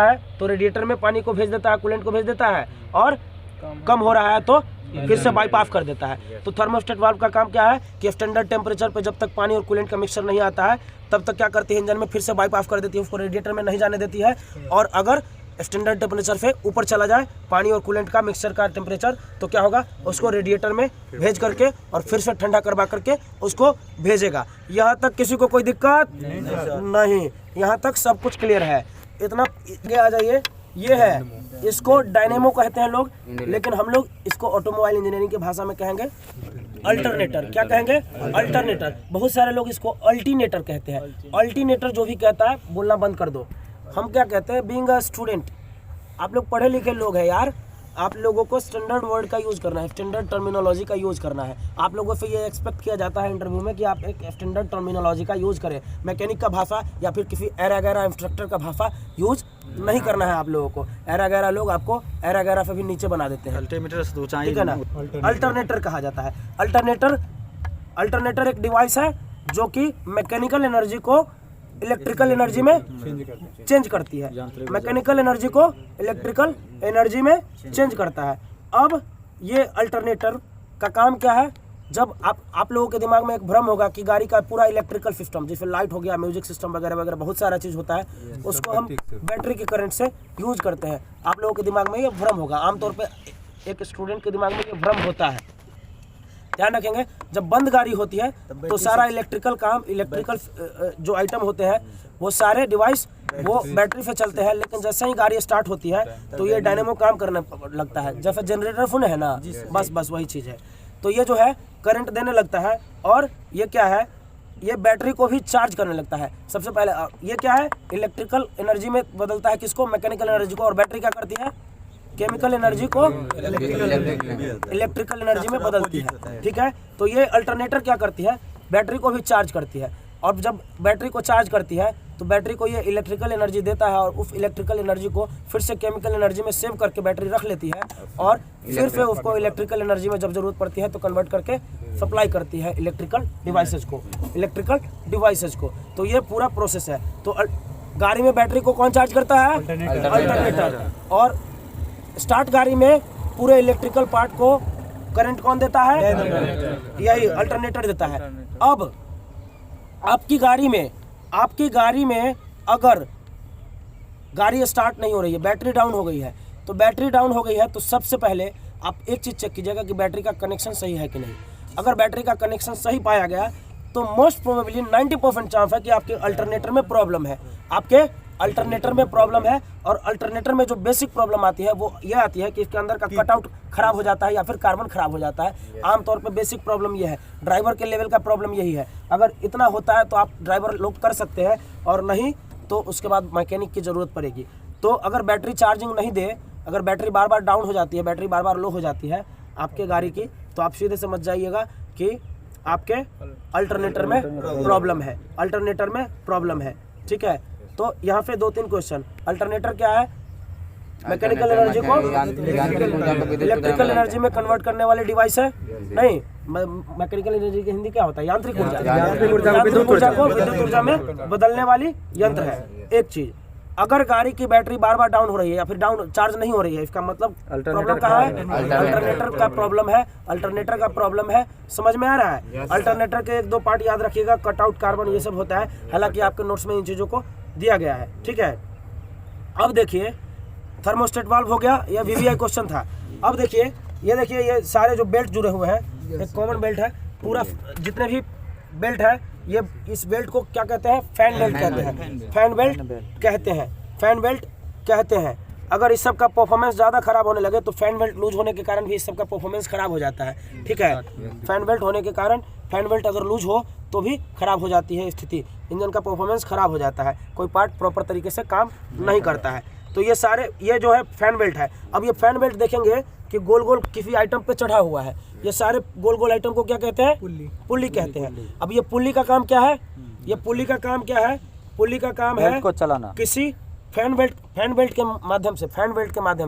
है तो रेडिएटर में पानी को भेज देता है, कूलेंट को भेज देता है, और कम हो रहा है तो फिर से बाइप ऑफ कर देता है। तो थर्मोस्टेट वाल्व का काम क्या है कि स्टैंडर्ड टेम्परेचर पे जब तक पानी और कूलेंट का मिक्सचर नहीं आता है तब तक क्या करती है, इंजन में फिर से बाइप ऑफ कर देती है, उसको रेडिएटर में नहीं जाने देती है। और अगर स्टैंडर्ड टेम्परेचर से ऊपर चला जाए पानी और कूलेंट का मिक्सचर का टेम्परेचर, तो क्या होगा, उसको रेडिएटर में भेज करके और फिर से ठंडा करवा करके उसको भेजेगा। यहाँ तक किसी को कोई दिक्कत नहीं, यहाँ तक सब कुछ क्लियर है। इतना आगे आ जाइए, ये है, इसको डायनेमो कहते हैं लोग, लेकिन हम लोग इसको ऑटोमोबाइल इंजीनियरिंग की भाषा में कहेंगे अल्टरनेटर। क्या कहेंगे? अल्टरनेटर। बहुत सारे लोग इसको अल्टीनेटर कहते हैं। अल्टीनेटर जो भी कहता है बोलना बंद कर दो। हम क्या कहते हैं, बीइंग अ स्टूडेंट, आप लोग पढ़े लिखे लोग हैं यार, आप लोगों को स्टैंडर्ड वर्ड का यूज़ करना है, स्टैंडर्ड टर्मिनोलॉजी का यूज़ करना है। आप लोगों से ये एक्सपेक्ट किया जाता है इंटरव्यू में कि आप एक स्टैंडर्ड टर्मिनोलॉजी का यूज़ करें। मैकेनिक का भाषा या फिर किसी एरा गैरा इंस्ट्रक्टर का भाषा यूज़ नहीं करना है आप लोगों को। एरा गैरा लोग आपको एरा गैरा से भी नीचे बना देते हैं, ठीक है ना। अल्टरनेटर कहा जाता है। अल्टरनेटर एक डिवाइस है जो कि मैकेनिकल एनर्जी को इलेक्ट्रिकल एनर्जी में चेंज करती है, मैकेनिकल एनर्जी को इलेक्ट्रिकल एनर्जी में चेंज करता है। अब ये अल्टरनेटर का काम क्या है, जब आप लोगों के दिमाग में एक भ्रम होगा कि गाड़ी का पूरा इलेक्ट्रिकल सिस्टम, जैसे लाइट हो गया, म्यूजिक सिस्टम वगैरह वगैरह बहुत सारा चीज़ होता है, उसको हम बैटरी के करंट से यूज करते हैं। आप लोगों के दिमाग में ये भ्रम होगा, आमतौर पर एक स्टूडेंट के दिमाग में ये भ्रम होता है। ध्यान रखेंगे, जब बंद गाड़ी होती है तो सारा इलेक्ट्रिकल काम, इलेक्ट्रिकल जो आइटम होते हैं वो सारे डिवाइस वो बैटरी से चलते हैं, लेकिन जैसे ही गाड़ी स्टार्ट होती है तो ये डायनेमो काम करने लगता है, जैसे जनरेटर फुन है ना, बस वही चीज़ है। तो ये जो है करंट देने लगता है, और ये क्या है, ये बैटरी को भी चार्ज करने लगता है। सबसे पहले ये क्या है, इलेक्ट्रिकल एनर्जी में बदलता है किसको, मैकेनिकल एनर्जी को, और बैटरी क्या करती है, केमिकल एनर्जी को इलेक्ट्रिकल एनर्जी में बदलती है। ठीक है, तो ये अल्टरनेटर क्या करती है, बैटरी को भी चार्ज करती है, और जब बैटरी को चार्ज करती है तो बैटरी को ये इलेक्ट्रिकल एनर्जी देता है, और उस इलेक्ट्रिकल एनर्जी को फिर से केमिकल एनर्जी में सेव करके बैटरी रख लेती है, और फिर से उसको इलेक्ट्रिकल एनर्जी में जब जरूरत पड़ती है तो कन्वर्ट करके सप्लाई करती है इलेक्ट्रिकल डिवाइसेज को। तो ये पूरा प्रोसेस है। तो गाड़ी में बैटरी को कौन चार्ज करता है, अल्टरनेटर। और स्टार्ट गाड़ी में पूरे इलेक्ट्रिकल पार्ट को करंट कौन देता है, यही अल्टरनेटर देता है। अब आपकी गाड़ी में अगर गाड़ी स्टार्ट नहीं हो रही है, बैटरी डाउन हो गई है, तो बैटरी डाउन हो गई है तो सबसे पहले आप एक चीज़ चेक कीजिएगा कि बैटरी का कनेक्शन सही है कि नहीं। अगर बैटरी का कनेक्शन सही पाया गया तो मोस्ट प्रोबेबली 90% चांस है कि आपके अल्टरनेटर में प्रॉब्लम है, और अल्टरनेटर में जो बेसिक प्रॉब्लम आती है वो ये आती है कि इसके अंदर का कटआउट खराब हो जाता है या फिर कार्बन खराब हो जाता है। आमतौर पे बेसिक प्रॉब्लम ये है, ड्राइवर के लेवल का प्रॉब्लम यही है। अगर इतना होता है तो आप ड्राइवर लोग कर सकते हैं, और नहीं तो उसके बाद मैकेनिक की ज़रूरत पड़ेगी। तो अगर बैटरी चार्जिंग नहीं दे, अगर बैटरी बार बार डाउन हो जाती है, बैटरी बार बार लो हो जाती है आपके गाड़ी की, तो आप सीधे समझ जाइएगा कि आपके अल्टरनेटर में प्रॉब्लम है। ठीक है, तो यहाँ पे 2-3 क्वेश्चन। अल्टरनेटर क्या है, मैकेनिकल एनर्जी को इलेक्ट्रिकल एनर्जी में कन्वर्ट करने वाले डिवाइस है। नहीं, मैकेनिकल एनर्जी की हिंदी क्या होता है, यांत्रिक ऊर्जा, विद्युत ऊर्जा को विद्युत ऊर्जा में बदलने वाली यंत्र है। एक चीज, अगर गाड़ी की बैटरी बार बार डाउन हो रही है या फिर डाउन चार्ज नहीं हो रही है, इसका मतलब प्रॉब्लम कहाँ है, अल्टरनेटर का प्रॉब्लम है। समझ में आ रहा है। अल्टरनेटर के 1-2 पार्ट याद रखिएगा, कटआउट, कार्बन, ये सब होता है। हालांकि आपके नोट्स में इन चीज़ों को दिया गया है। ठीक है, अब देखिए थर्मोस्टेट वाल्व हो गया, यह वीवीआई क्वेश्चन था। अब देखिए, ये सारे जो बेल्ट जुड़े हुए हैं, एक कॉमन बेल्ट है, पूरा जितने भी बेल्ट है, ये इस बेल्ट को क्या कहते हैं, फैन बेल्ट कहते हैं। अगर इस सब का परफॉर्मेंस ज़्यादा खराब होने लगे तो फैन बेल्ट लूज होने के कारण भी इस सब का परफॉर्मेंस खराब हो जाता है। ठीक है, फैन बेल्ट होने के कारण, फैन बेल्ट अगर लूज हो तो भी खराब हो जाती है स्थिति, इंजन का परफॉर्मेंस खराब हो जाता है, कोई पार्ट प्रॉपर तरीके से काम नहीं करता है। तो ये सारे, ये जो है फैन बेल्ट है। अब ये फैन बेल्ट देखेंगे कि गोल गोल किसी आइटम पे चढ़ा हुआ है, ये सारे गोल गोल आइटम को क्या कहते हैं, पुल्ली कहते हैं। अब ये पुल्ली का काम क्या है, पुल्ली का काम है को चलाना। किसी फैन बेल्ट के माध्यम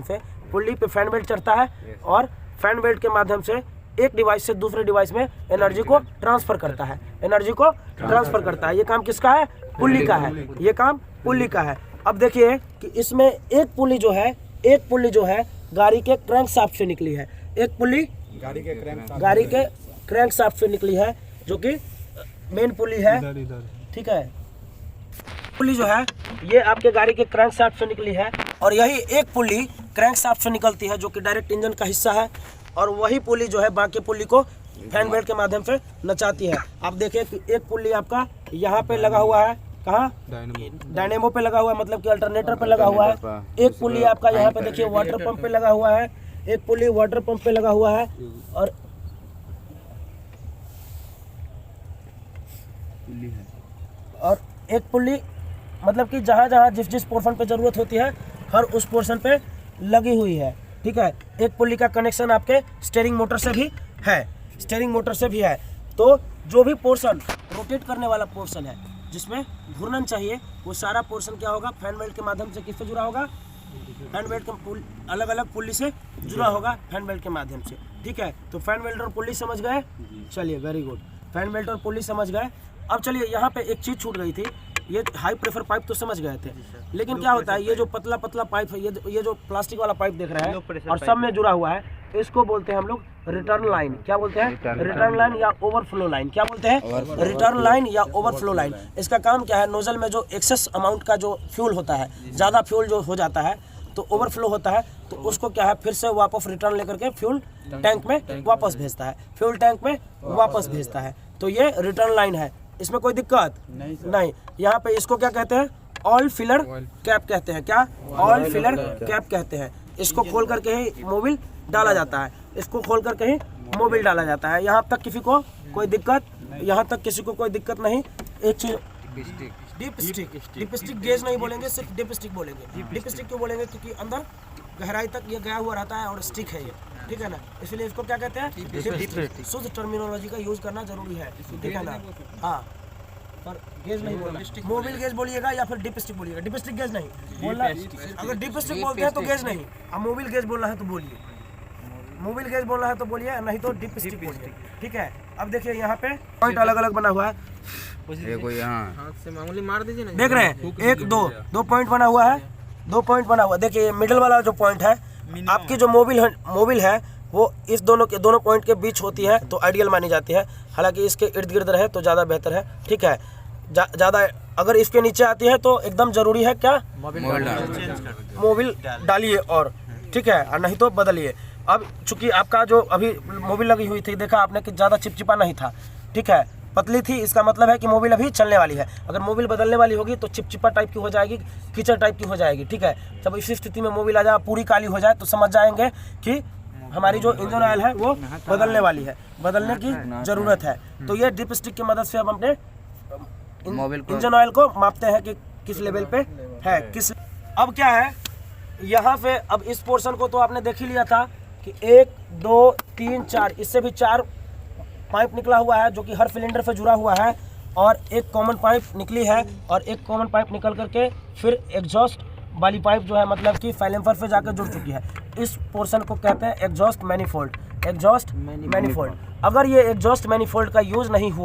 से पुल्ली पे फैन बेल्ट चढ़ता है, और फैन बेल्ट के माध्यम से एक डिवाइस से दूसरे डिवाइस में एनर्जी को ट्रांसफर करता है, एनर्जी को ट्रांसफर करता है। ये काम किसका है? पुल्ली का है, ये काम पुल्ली का है। अब देखिए कि इसमें एक पुल्ली जो है गाड़ी के क्रैंक शाफ्ट से निकली है, एक पुल्ली गाड़ी के क्रैंक शाफ्ट से निकली है, जो कि मेन पुल्ली है, ठीक है। पुल्ली जो है ये आपके गाड़ी के क्रैंक शाफ्ट से निकली है, और यही एक पुल्ली क्रैंक शाफ्ट से निकलती है जो कि डायरेक्ट इंजन का हिस्सा है, और वही पुल्ली जो है बाकी पुल्ली को फैन बेल्ट के माध्यम से नचाती है। आप देखिए कि एक पुल्ली आपका यहाँ पे लगा हुआ है, कहाँ? डायनेमो पे लगा हुआ है, मतलब कि अल्टरनेटर पे लगा हुआ है। एक पुल्ली आपका यहाँ पे देखिए वाटर पंप पे लगा हुआ है, एक पुल्ली वाटर पंप पे लगा हुआ है, और एक पुल्ली मतलब कि जहाँ जिस पोर्शन पे ज़रूरत होती है हर उस पोर्शन पे लगी हुई है, ठीक है। एक पुल्ली का कनेक्शन आपके स्टीयरिंग मोटर से भी है, तो जो भी पोर्शन रोटेट करने वाला पोर्शन है जिसमें घूर्णन चाहिए, वो सारा पोर्शन क्या होगा? फैन बेल्ट के माध्यम से किससे जुड़ा होगा? फैन बेल्ट के अलग अलग पुल्ली से जुड़ा होगा, फैन बेल्ट के माध्यम से, ठीक है। तो फैन बेल्ट और पुल्ली समझ गए? चलिए, वेरी गुड, फैन बेल्ट और पुल्ली समझ गए। अब चलिए, यहाँ पे एक चीज़ छूट गई थी, ये हाई प्रेशर पाइप तो समझ गए थे, लेकिन क्या होता है ये जो पतला पाइप है, ये जो प्लास्टिक वाला पाइप देख रहे हैं और सब में जुड़ा हुआ है, इसको बोलते हैं हम लोग रिटर्न लाइन। क्या बोलते हैं? रिटर्न लाइन या ओवरफ्लो लाइन। क्या बोलते हैं? रिटर्न लाइन या ओवरफ्लो लाइन। इसका काम क्या है? नोजल में जो एक्सेस अमाउंट का जो फ्यूल होता है, ज़्यादा फ्यूल जो हो जाता है तो ओवरफ्लो होता है, तो उसको क्या है फिर से वापस रिटर्न लेकर के फ्यूल टैंक में वापस भेजता है, फ्यूल टैंक में वापस भेजता है। तो ये रिटर्न लाइन है, इसमें कोई दिक्कत नहीं। यहाँ पे इसको क्या कहते हैं? ऑयल फिलर कैप कहते हैं। क्या? ऑयल फिलर कैप कहते हैं। इसको खोल करके ही मोबिल डाला जाता है, इसको खोल करके ही मोबिल डाला जाता है। यहाँ तक किसी को कोई दिक्कत? यहाँ तक किसी को कोई दिक्कत नहीं। एक चीज, डीप स्टिक गेज नहीं बोलेंगे, सिर्फ डीप स्टिक बोलेंगे। डीप स्टिक क्यों बोलेंगे? क्योंकि अंदर गहराई तक ये गया हुआ रहता है और स्टिक है ये, ठीक है ना, इसलिए इसको क्या कहते हैं? Deep stick. शुद्ध टर्मिनोलॉजी का यूज करना जरूरी है, ठीक है ना। हाँ, पर गेज नहीं बोलना, मोबिल गेज बोलिएगा या फिर डीप स्टिक बोलिएगा। डीप स्टिक गेज नहीं बोलना, अगर डीप स्टिक बोलते हैं तो गेज नहीं, अब मोबिल गेज बोलना है तो बोलिए, मोबिल गेज बोलना है तो बोलिए, नहीं तो डीप स्टिक बोलिए, ठीक है। अब देखिए यहाँ पे पॉइंट अलग अलग बना हुआ है, हाथ से मामूली मार दीजिए ना, देख रहे हैं? एक दो पॉइंट बना हुआ है, 2 पॉइंट बना हुआ है। देखिए मिडिल वाला जो पॉइंट है, आपकी जो मोबिल है वो इस दोनों पॉइंट के बीच होती है तो आइडियल मानी जाती है। हालांकि इसके इर्द गिर्द रहे तो ज़्यादा बेहतर है, ठीक है। ज़्यादा अगर इसके नीचे आती है तो एकदम ज़रूरी है क्या? मोबिल डालिए और, ठीक है, और नहीं तो बदलिए। अब चूंकि आपका जो अभी मोबिल लगी हुई थी, देखा आपने कि ज़्यादा चिपचिपा नहीं था, ठीक है, पतली थी, इसका मतलब है कि मोबिल अभी चलने वाली है। अगर मोबिल बदलने वाली होगी तो चिपचिपा टाइप की हो जाएगी, कीचड़ टाइप की हो जाएगी, ठीक है। जब इसी स्थिति में मोबिल आ जाए, पूरी काली हो जाए, तो समझ जाएंगे कि हमारी जो इंजन ऑयल है वो बदलने वाली है, बदलने की ज़रूरत है। तो ये डिप स्टिक की मदद से हम अपने इंजन ऑयल को मापते हैं कि किस लेवल पे है, किस। अब क्या है यहाँ पे, अब इस पोर्शन को तो आपने देख ही लिया था कि 1 2 3 4, इससे भी 4 पाइप निकला हुआ है जो कि हर सिलेंडर से जुड़ा हुआ है, और एक कॉमन पाइप निकली है, और एक कॉमन पाइप निकल करके फिर एग्जॉस्ट वाली पाइप जो है मतलब कि साइलेंसर पे जाकर जुड़ चुकी है। इस पोर्शन को कहते हैं एग्जॉस्ट मैनिफोल्ड, एग्जॉस्ट मैनिफोल्ड। अगर ये एग्जॉस्ट मैनिफोल्ड का यूज़ नहीं हुआ,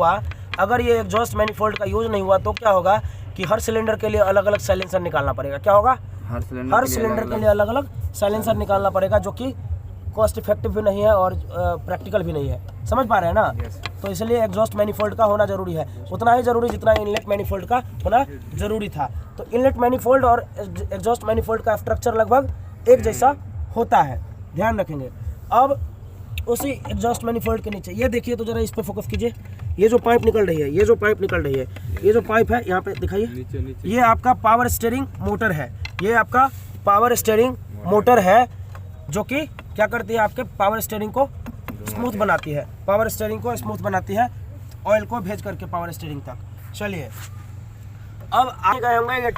तो क्या होगा कि हर सिलेंडर के लिए अलग अलग साइलेंसर निकालना पड़ेगा। क्या होगा? हर सिलेंडर के लिए अलग अलग साइलेंसर निकालना पड़ेगा, जो कि कॉस्ट इफेक्टिव भी नहीं है और प्रैक्टिकल भी नहीं है। समझ पा रहे हैं ना? तो इसलिए एग्जॉस्ट मैनिफोल्ड का होना जरूरी है, उतना ही जरूरी जितना इनलेट मैनिफोल्ड का होना जरूरी था। तो इनलेट मैनिफोल्ड और एग्जॉस्ट मैनिफोल्ड का स्ट्रक्चर लगभग एक जैसा होता है, ध्यान रखेंगे। अब उसी एग्जॉस्ट मैनिफोल्ड के नीचे ये देखिए, तो जरा इस पर फोकस कीजिए। ये जो पाइप निकल रही है, ये जो पाइप है यहाँ पे दिखाइए, ये आपका पावर स्टीयरिंग मोटर है। ये आपका पावर स्टीयरिंग मोटर है जो कि क्या करती है? आपके पावर स्टीयरिंग को स्मूथ बनाती है, ऑयल को भेज करके पावर स्टीयरिंग तक। चलिए, अब आगे गए होंगे, ये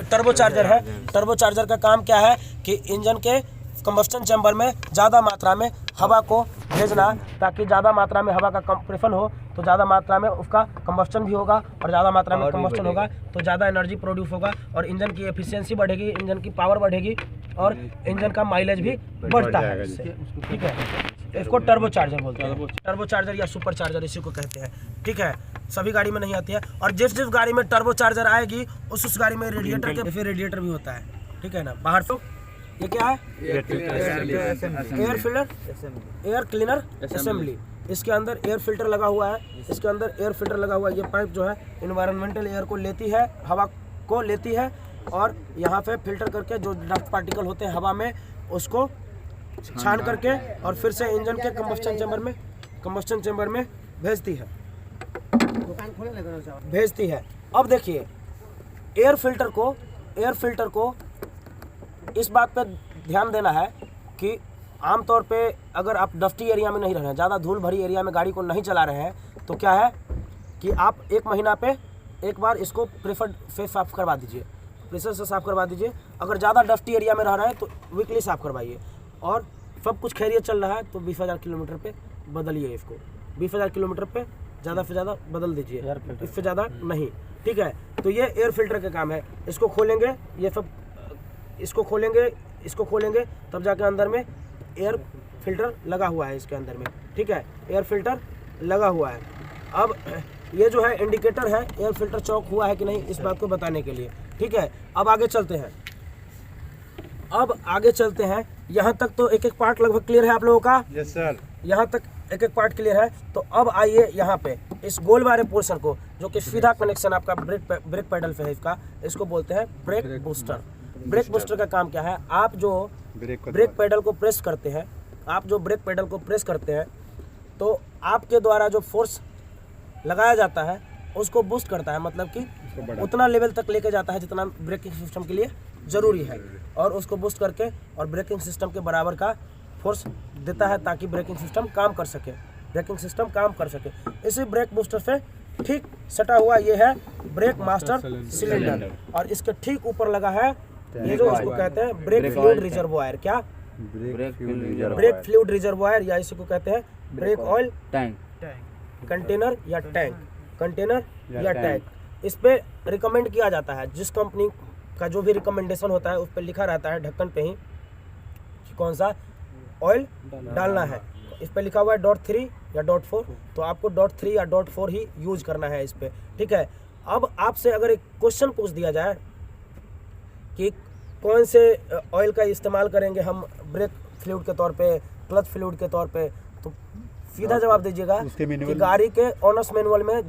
टर्बो चार्जर है। टर्बो चार्जर का काम क्या है कि इंजन के कंबस्टन चैम्बर में ज़्यादा मात्रा में हवा को भेजना, ताकि ज़्यादा मात्रा में हवा का कंप्रेशन हो तो ज़्यादा मात्रा में उसका कंबस्टन भी होगा, और ज़्यादा मात्रा में कंबस्टन होगा तो ज़्यादा एनर्जी प्रोड्यूस होगा, और इंजन की एफिशिएंसी बढ़ेगी, इंजन की पावर बढ़ेगी, और इंजन का माइलेज भी बढ़ता है इससे। ठीक है, इसको टर्बो चार्जर बोलते हैं, टर्बो चार्जर या सुपर चार्जर इसी को कहते हैं। ठीक है, सभी गाड़ी में नहीं आती है, और जिस गाड़ी में टर्बो चार्जर आएगी उस गाड़ी में रेडिएटर के फिर रेडिएटर भी होता है। ठीक है ना, बाहर तो ये क्या है, air filter, air cleaner assembly. इसके अंदर एयर फिल्टर लगा हुआ है, इसके अंदर एयर फिल्टर लगा हुआ है। ये पाइप जो है इन्वायरमेंटल एयर को लेती है, हवा को लेती है, और यहाँ पे फिल्टर करके जो डस्ट पार्टिकल होते हैं हवा में उसको छान करके और फिर से इंजन के कंबस्टन चैम्बर में भेजती है। अब देखिए, एयर फिल्टर को इस बात पे ध्यान देना है कि आमतौर पे अगर आप डस्टी एरिया में नहीं रह रहे हैं, ज़्यादा धूल भरी एरिया में गाड़ी को नहीं चला रहे हैं, तो क्या है कि आप 1 महीना पे एक बार इसको प्रेफर्ड से साफ़ करवा दीजिए, प्रेशर से साफ़ करवा दीजिए। अगर ज़्यादा डस्टी एरिया में रह रहे हैं तो वीकली साफ़ करवाइए, और सब कुछ खैरियत चल रहा है तो 20,000 किलोमीटर पे बदलिए इसको, 20,000 किलोमीटर पे ज़्यादा से ज़्यादा बदल दीजिए, इससे ज़्यादा नहीं। ठीक है, तो ये एयर फिल्टर का काम है। इसको खोलेंगे, ये सब इसको खोलेंगे तब जाके अंदर में एयर फिल्टर लगा हुआ है इसके अंदर में। ठीक है, एयर फिल्टर लगा हुआ है। अब ये जो है इंडिकेटर है, एयर फिल्टर चौक हुआ है कि नहीं इस बात को बताने के लिए। ठीक है, अब आगे चलते हैं। यहाँ तक तो एक पार्ट लगभग क्लियर है आप लोगों का? यस सर, यहाँ तक एक पार्ट क्लियर है। तो अब आइए यहाँ पे इस गोल वाले पोर्शन को, जो कि सीधा कनेक्शन आपका ब्रेक पैडल पे है, इसको बोलते हैं ब्रेक बूस्टर। ब्रेक बूस्टर का काम क्या है? आप जो ब्रेक पैडल को प्रेस करते हैं, तो आपके द्वारा जो फोर्स लगाया जाता है उसको बूस्ट करता है, मतलब कि उतना लेवल तक लेके जाता है जितना ब्रेकिंग सिस्टम के लिए ज़रूरी है, और उसको बूस्ट करके और ब्रेकिंग सिस्टम के बराबर का फोर्स देता है ताकि ब्रेकिंग सिस्टम काम कर सके। इसी ब्रेक बूस्टर से ठीक सटा हुआ ये है ब्रेक मास्टर सिलेंडर, और इसके ठीक ऊपर लगा है ये जो इसको कहते हैं ब्रेक फ्लूइड रिजर्वोयर। क्या? ब्रेक फ्लूइड रिजर्वोयर, या इसी को कहते हैं ब्रेक ऑयल टैंक, कंटेनर या टैंक। इस पे रिकमेंड किया जाता है, जिस कंपनी का जो भी रिकमेंडेशन होता है उस पर लिखा रहता है ढक्कन पे ही कि कौन सा ऑयल डालना है। इस पे लिखा हुआ है .3 या .4, तो आपको .3 या .4 ही यूज करना है इस पे। ठीक है, अब आपसे अगर एक क्वेश्चन पूछ दिया जाए कि कौन से ऑयल का इस्तेमाल करेंगे हम ब्रेक फ्लूइड के तौर पे, क्लच फ्लूइड के तौर पे, तो सीधा जवाब दीजिएगा कि गाड़ी के ऑनर्स मैनुअल में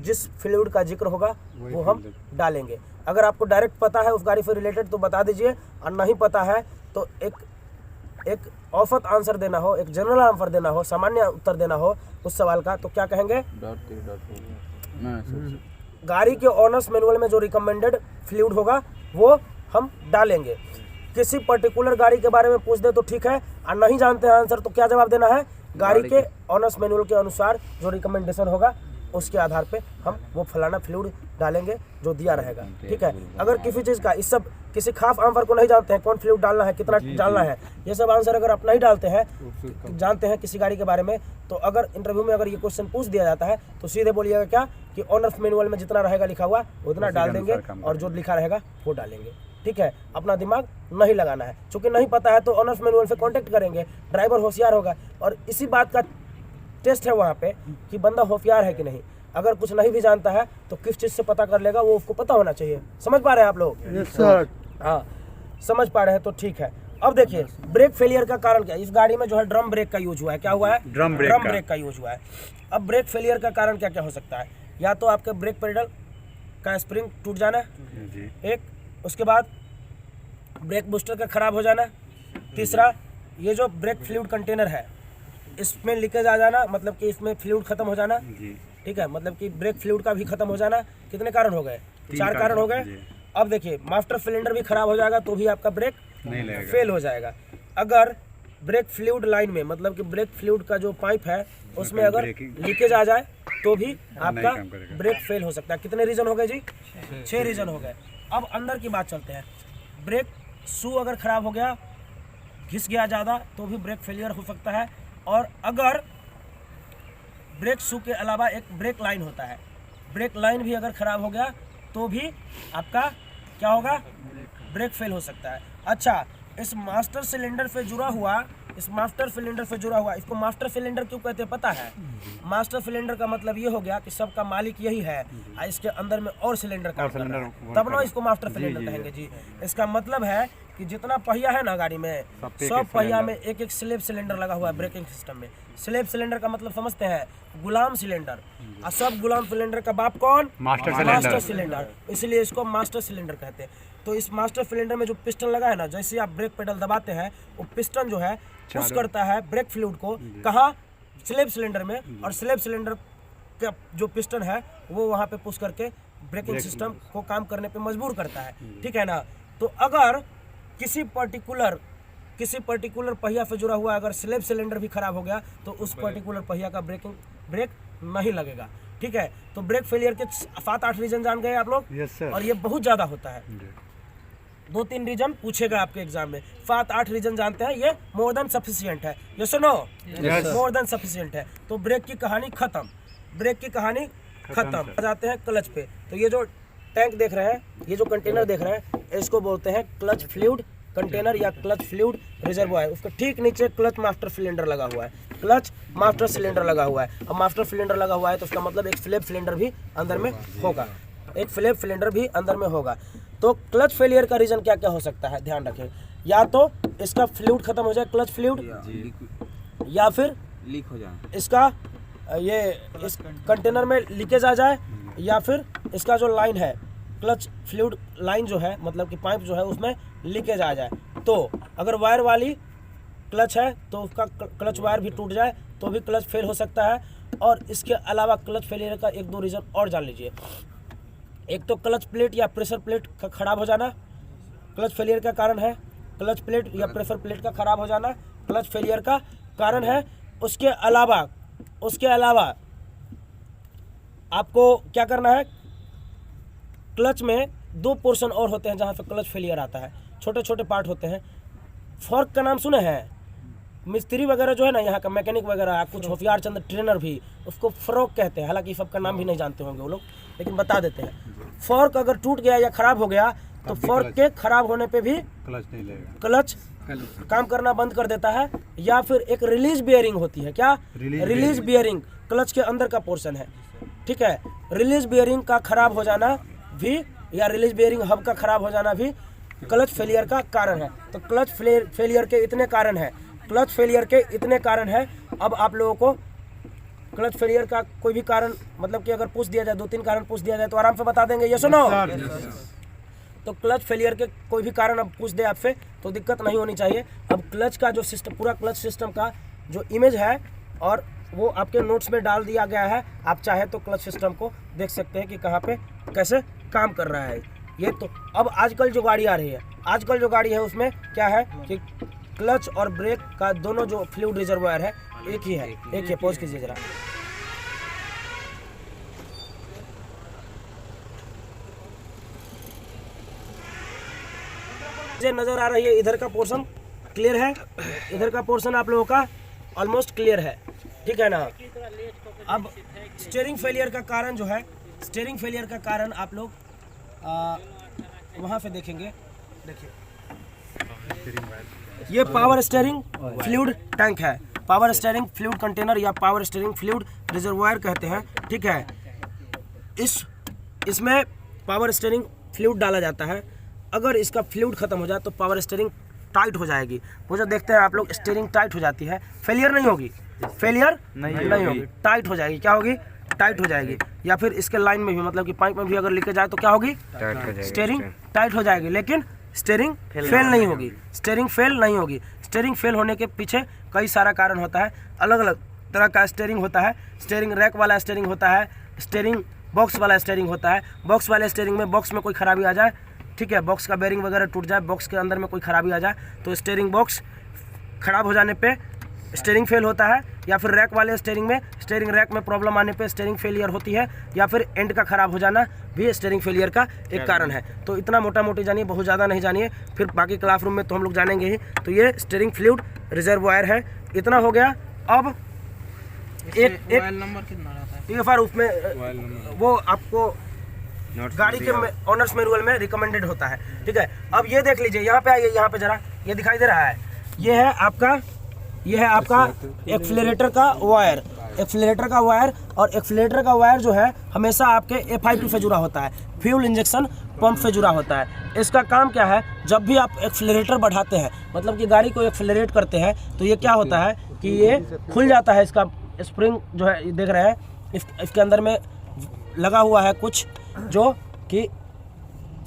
जिस फ्लूइड का जिक्र होगा वो हम डालेंगे। अगर आपको डायरेक्ट पता है उस गाड़ी से रिलेटेड तो बता दीजिए, और नहीं पता है तो एक औसत आंसर देना हो, एक जनरल आंसर देना हो, सामान्य उत्तर देना हो उस सवाल का, तो क्या कहेंगे? गाड़ी के ऑनर्स मैनुअल में जो रिकमेंडेड फ्लूइड होगा वो हम डालेंगे। किसी पर्टिकुलर गाड़ी के बारे में पूछ दे तो ठीक है, और नहीं जानते हैं आंसर तो क्या जवाब देना है? गाड़ी के ऑनर्स मैनुअल के अनुसार जो रिकमेंडेशन होगा उसके आधार पे हम वो फलाना फ्लूइड डालेंगे जो दिया रहेगा। ठीक है, अगर किसी चीज़ का इस सब किसी खास आंसर को नहीं जानते हैं, कौन फ्लूइड डालना है, कितना डालना है, ये सब आंसर अगर आप नहीं डालते हैं, जानते हैं किसी गाड़ी के बारे में, तो अगर इंटरव्यू में अगर ये क्वेश्चन पूछ दिया जाता है तो सीधे बोलिएगा क्या कि ऑनर्स मैनुअल में जितना रहेगा लिखा हुआ उतना डाल देंगे, और जो लिखा रहेगा वो डालेंगे। ठीक है, अपना दिमाग नहीं लगाना है। चूँकि नहीं पता है तो ऑनर्स मैनुअल से कॉन्टेक्ट करेंगे, ड्राइवर होशियार होगा, और इसी बात का टेस्ट है वहाँ पे कि बंदा होशियार है कि नहीं। अगर कुछ नहीं भी जानता है तो किस चीज़ से पता कर लेगा वो उसको पता होना चाहिए। समझ पा रहे हैं आप लोग? Yes sir. हाँ, समझ पा रहे हैं तो ठीक है। अब देखिए ब्रेक फेलियर का कारण क्या है? इस गाड़ी में जो है ड्रम ब्रेक का यूज हुआ है। क्या हुआ है? ड्रम ब्रेक का यूज हुआ है। अब ब्रेक फेलियर का कारण क्या क्या हो सकता है? या तो आपके ब्रेक पेडल का स्प्रिंग टूट जाना जी, एक, उसके बाद ब्रेक बूस्टर का खराब हो जाना, तीसरा ये जो ब्रेक फ्लूइड कंटेनर है इसमें लीकेज आ जाना, मतलब कि इसमें फ्लूइड खत्म हो जाना। ठीक है, मतलब कि ब्रेक फ्लूइड का भी खत्म हो जाना। कितने कारण हो गए? 4 कारण हो गए। अब देखिए मास्टर सिलेंडर भी खराब हो जाएगा तो भी आपका ब्रेक फेल हो जाएगा। अगर ब्रेक फ्लूइड लाइन में, मतलब कि ब्रेक फ्लूइड का जो पाइप है उसमें अगर लीकेज आ जाए तो भी आपका ब्रेक फेल हो सकता है। कितने रीजन हो गए जी? 6 रीजन हो गए। अब अंदर की बात चलते हैं। ब्रेक शू अगर खराब हो गया घिस गया ज़्यादा तो भी ब्रेक फेलियर हो सकता है। और अगर ब्रेक शू के अलावा एक ब्रेक लाइन होता है, ब्रेक लाइन भी अगर ख़राब हो गया तो भी आपका क्या होगा, ब्रेक फेल हो सकता है। अच्छा, इस मास्टर सिलेंडर से जुड़ा हुआ, इस मास्टर सिलेंडर से जुड़ा हुआ, इसको मास्टर सिलेंडर क्यों कहते हैं पता है? मास्टर सिलेंडर का मतलब ये हो गया कि सबका मालिक यही है, इसके अंदर में और सिलेंडर काम कर रहा है, तब ना इसको मास्टर सिलेंडर कहेंगे जी। इसका मतलब है कि जितना पहिया है ना गाड़ी में, सब पहिया में एक एक स्लेब सिलेंडर लगा हुआ है ब्रेकिंग सिस्टम में। स्लेब सिलेंडर का मतलब समझते हैं, गुलाम सिलेंडर। और सब गुलाम सिलेंडर का बाप कौन? Master cylinder. इसलिए इसको मास्टर सिलेंडर कहते हैं। तो इस मास्टर सिलेंडर में जो पिस्टन लगा है ना, जैसे आप ब्रेक पेडल दबाते हैं वो पिस्टन जो है पुश करता है ब्रेक फ्लूइड को, कहाँ? स्लेब सिलेंडर में। और स्लेब सिलेंडर का जो पिस्टन है वो वहाँ पे पुश करके ब्रेकिंग सिस्टम को काम करने पे मजबूर करता है, ठीक है ना। तो अगर किसी पर्टिकुलर पहिया से जुड़ा हुआ अगर स्लेब सिलेंडर भी खराब हो गया तो उस पर्टिकुलर पहिया का ब्रेक नहीं लगेगा, ठीक है। तो ब्रेक फेलियर के 7-8 रीजन जान गए आप लोग। Yes sir. और ये बहुत ज़्यादा होता है, 2-3 रीजन पूछेगा आपके एग्जाम में। 7-8 रीजन जानते हैं, ये मोर देन सफिशिएंट है, ये सुनो, मोर देन सफिशिएंट है। तो ब्रेक की कहानी खत्म, ब्रेक की कहानी खत्म। जाते हैं क्लच पे। तो ये जो टैंक देख रहे हैं, ये जो कंटेनर देख रहे हैं, इसको बोलते हैं क्लच फ्लूइड कंटेनर या क्लच फ्लूइड रिजर्वॉयर। उसके ठीक नीचे क्लच मास्टर सिलेंडर लगा हुआ है, क्लच मास्टर सिलेंडर लगा हुआ है। अब मास्टर सिलेंडर लगा हुआ है तो उसका मतलब एक फ्लैप सिलेंडर भी अंदर में होगा, एक फ्लैप सिलेंडर भी अंदर में होगा। तो क्लच फेलियर का रीज़न क्या क्या हो सकता है, ध्यान रखें। या तो इसका फ्लूइड खत्म हो जाए, क्लच फ्लूइड, या फिर लीक हो जाए, इसका ये इस कंटेनर में लीकेज आ जाए, या फिर इसका जो लाइन है क्लच फ्लूइड लाइन जो है, मतलब कि पाइप जो है उसमें लीकेज आ जाए। तो अगर वायर वाली क्लच है तो उसका क्लच वायर भी टूट जाए तो भी क्लच फेल हो सकता है। और इसके अलावा क्लच फेलियर का 1-2 रीज़न और जान लीजिए। एक तो क्लच प्लेट या प्रेशर प्लेट का ख़राब हो जाना क्लच फेलियर का कारण है, क्लच प्लेट या प्रेशर प्लेट का ख़राब हो जाना क्लच फेलियर का कारण है। उसके अलावा आपको क्या करना है, क्लच में 2 पोर्शन और होते हैं जहाँ पे क्लच फेलियर आता है, छोटे छोटे पार्ट होते हैं। फॉर्क का नाम सुने हैं? मिस्त्री वगैरह जो है ना, यहाँ का मैकेनिक वगैरह, कुछ होशियार चंद ट्रेनर भी उसको फ्रॉक कहते हैं। हालांकि सबका नाम भी नहीं जानते होंगे वो लोग, लेकिन बता देते हैं। फॉर्क अगर टूट गया या ख़राब हो गया तो फॉर्क के ख़राब होने पे भी क्लच नहीं लगेगा, क्लच काम करना बंद कर देता है। या फिर एक रिलीज बियरिंग होती है, क्या? रिलीज बियरिंग क्लच के अंदर का पोर्शन है, ठीक है। रिलीज बियरिंग का ख़राब हो जाना भी, या रिलीज बियरिंग हब का ख़राब हो जाना भी क्लच फेलियर का कारण है। तो क्लच फेलियर के इतने कारण हैं, क्लच फेलियर के इतने कारण हैं। अब आप लोगों को क्लच फेलियर का कोई भी कारण, मतलब कि अगर पूछ दिया जाए, 2-3 कारण पूछ दिया जाए तो आराम से बता देंगे, ये सुनो। तो क्लच फेलियर के कोई भी कारण अब पूछ दे आपसे तो दिक्कत नहीं होनी चाहिए। अब क्लच का जो सिस्टम, पूरा क्लच सिस्टम का जो इमेज है और वो आपके नोट्स में डाल दिया गया है। आप चाहे तो क्लच सिस्टम को देख सकते हैं कि कहाँ पे कैसे काम कर रहा है ये। तो अब आजकल जो गाड़ी आ रही है, आजकल जो गाड़ी है उसमें क्या है कि क्लच और ब्रेक का दोनों जो फ्लूइड रिजर्वॉयर है एक ही है, एक है। पॉज कीजिए जरा। मुझे नज़र आ रही है इधर का पोर्शन क्लियर है, इधर का पोर्शन आप लोगों का ऑलमोस्ट क्लियर है, ठीक है ना। अब स्टीयरिंग फेलियर का कारण जो है, स्टीयरिंग फेलियर का कारण आप लोग वहाँ पे देखेंगे। देखिए ये पावर स्टीयरिंग फ्लूइड टैंक है, पावर स्टीयरिंग फ्लूइड कंटेनर या पावर स्टीयरिंग फ्लूइड रिजर्वॉयर कहते हैं, ठीक है। इसमें पावर स्टीयरिंग फ्लूइड डाला जाता है। अगर इसका फ्लूइड खत्म हो जाए तो पावर स्टीयरिंग टाइट हो जाएगी। वो जो देखते हैं आप लोग, स्टीयरिंग टाइट हो जाती है, फेलियर नहीं होगी, फेलियर नहीं होगी, टाइट हो जाएगी। क्या होगी? टाइट हो जाएगी। या फिर इसके लाइन में भी, मतलब कि पाइप में भी अगर लीकेज जाए तो क्या होगी? स्टीयरिंग टाइट हो जाएगी, लेकिन स्टीयरिंग फेल नहीं होगी, स्टीयरिंग फेल नहीं होगी। स्टीयरिंग फेल होने के पीछे कई सारा कारण होता है, अलग अलग तरह का स्टीयरिंग होता है। स्टीयरिंग रैक वाला स्टीयरिंग होता है, स्टीयरिंग बॉक्स वाला स्टीयरिंग होता है। बॉक्स वाले स्टीयरिंग में बॉक्स में कोई खराबी आ जाए, ठीक है, बॉक्स का बेरिंग वगैरह टूट जाए, बॉक्स के अंदर में कोई खराबी आ जाए तो स्टीयरिंग बॉक्स खराब हो जाने पे स्टीयरिंग फेल होता है, या फिर रैक वाले स्टीयरिंग में स्टीयरिंग रैक में प्रॉब्लम आने पे स्टीयरिंग फेलियर होती है, या फिर एंड का ख़राब हो जाना भी स्टीयरिंग फेलियर का एक कारण है। तो इतना मोटा मोटी जानिए, बहुत ज़्यादा नहीं जानिए, फिर बाकी क्लासरूम में तो हम लोग जानेंगे ही। तो ये स्टीयरिंग फ्लूइड रिजर्वॉयर है, इतना हो गया। अब एक नंबर कितना रहता है? TFR उसमें वो आपको गाड़ी के ऑनर्स मैनुअल में रिकमेंडेड होता है, ठीक है। अब ये देख लीजिए, यहाँ पे आइए, यहाँ पे जरा, ये दिखाई दे रहा है, ये है आपका एक्सीलरेटर का वायर, एक्सीलरेटर का वायर। और एक्सीलरेटर का वायर जो है हमेशा आपके FI2 से जुड़ा होता है, फ्यूल इंजेक्शन पंप से जुड़ा होता है। इसका काम क्या है, जब भी आप एक्सीलरेटर बढ़ाते हैं, मतलब कि गाड़ी को एक्सीलरेट करते हैं, तो ये क्या होता है कि ये खुल जाता है। इसका स्प्रिंग जो है, ये देख रहे हैं, इसके अंदर में लगा हुआ है कुछ जो कि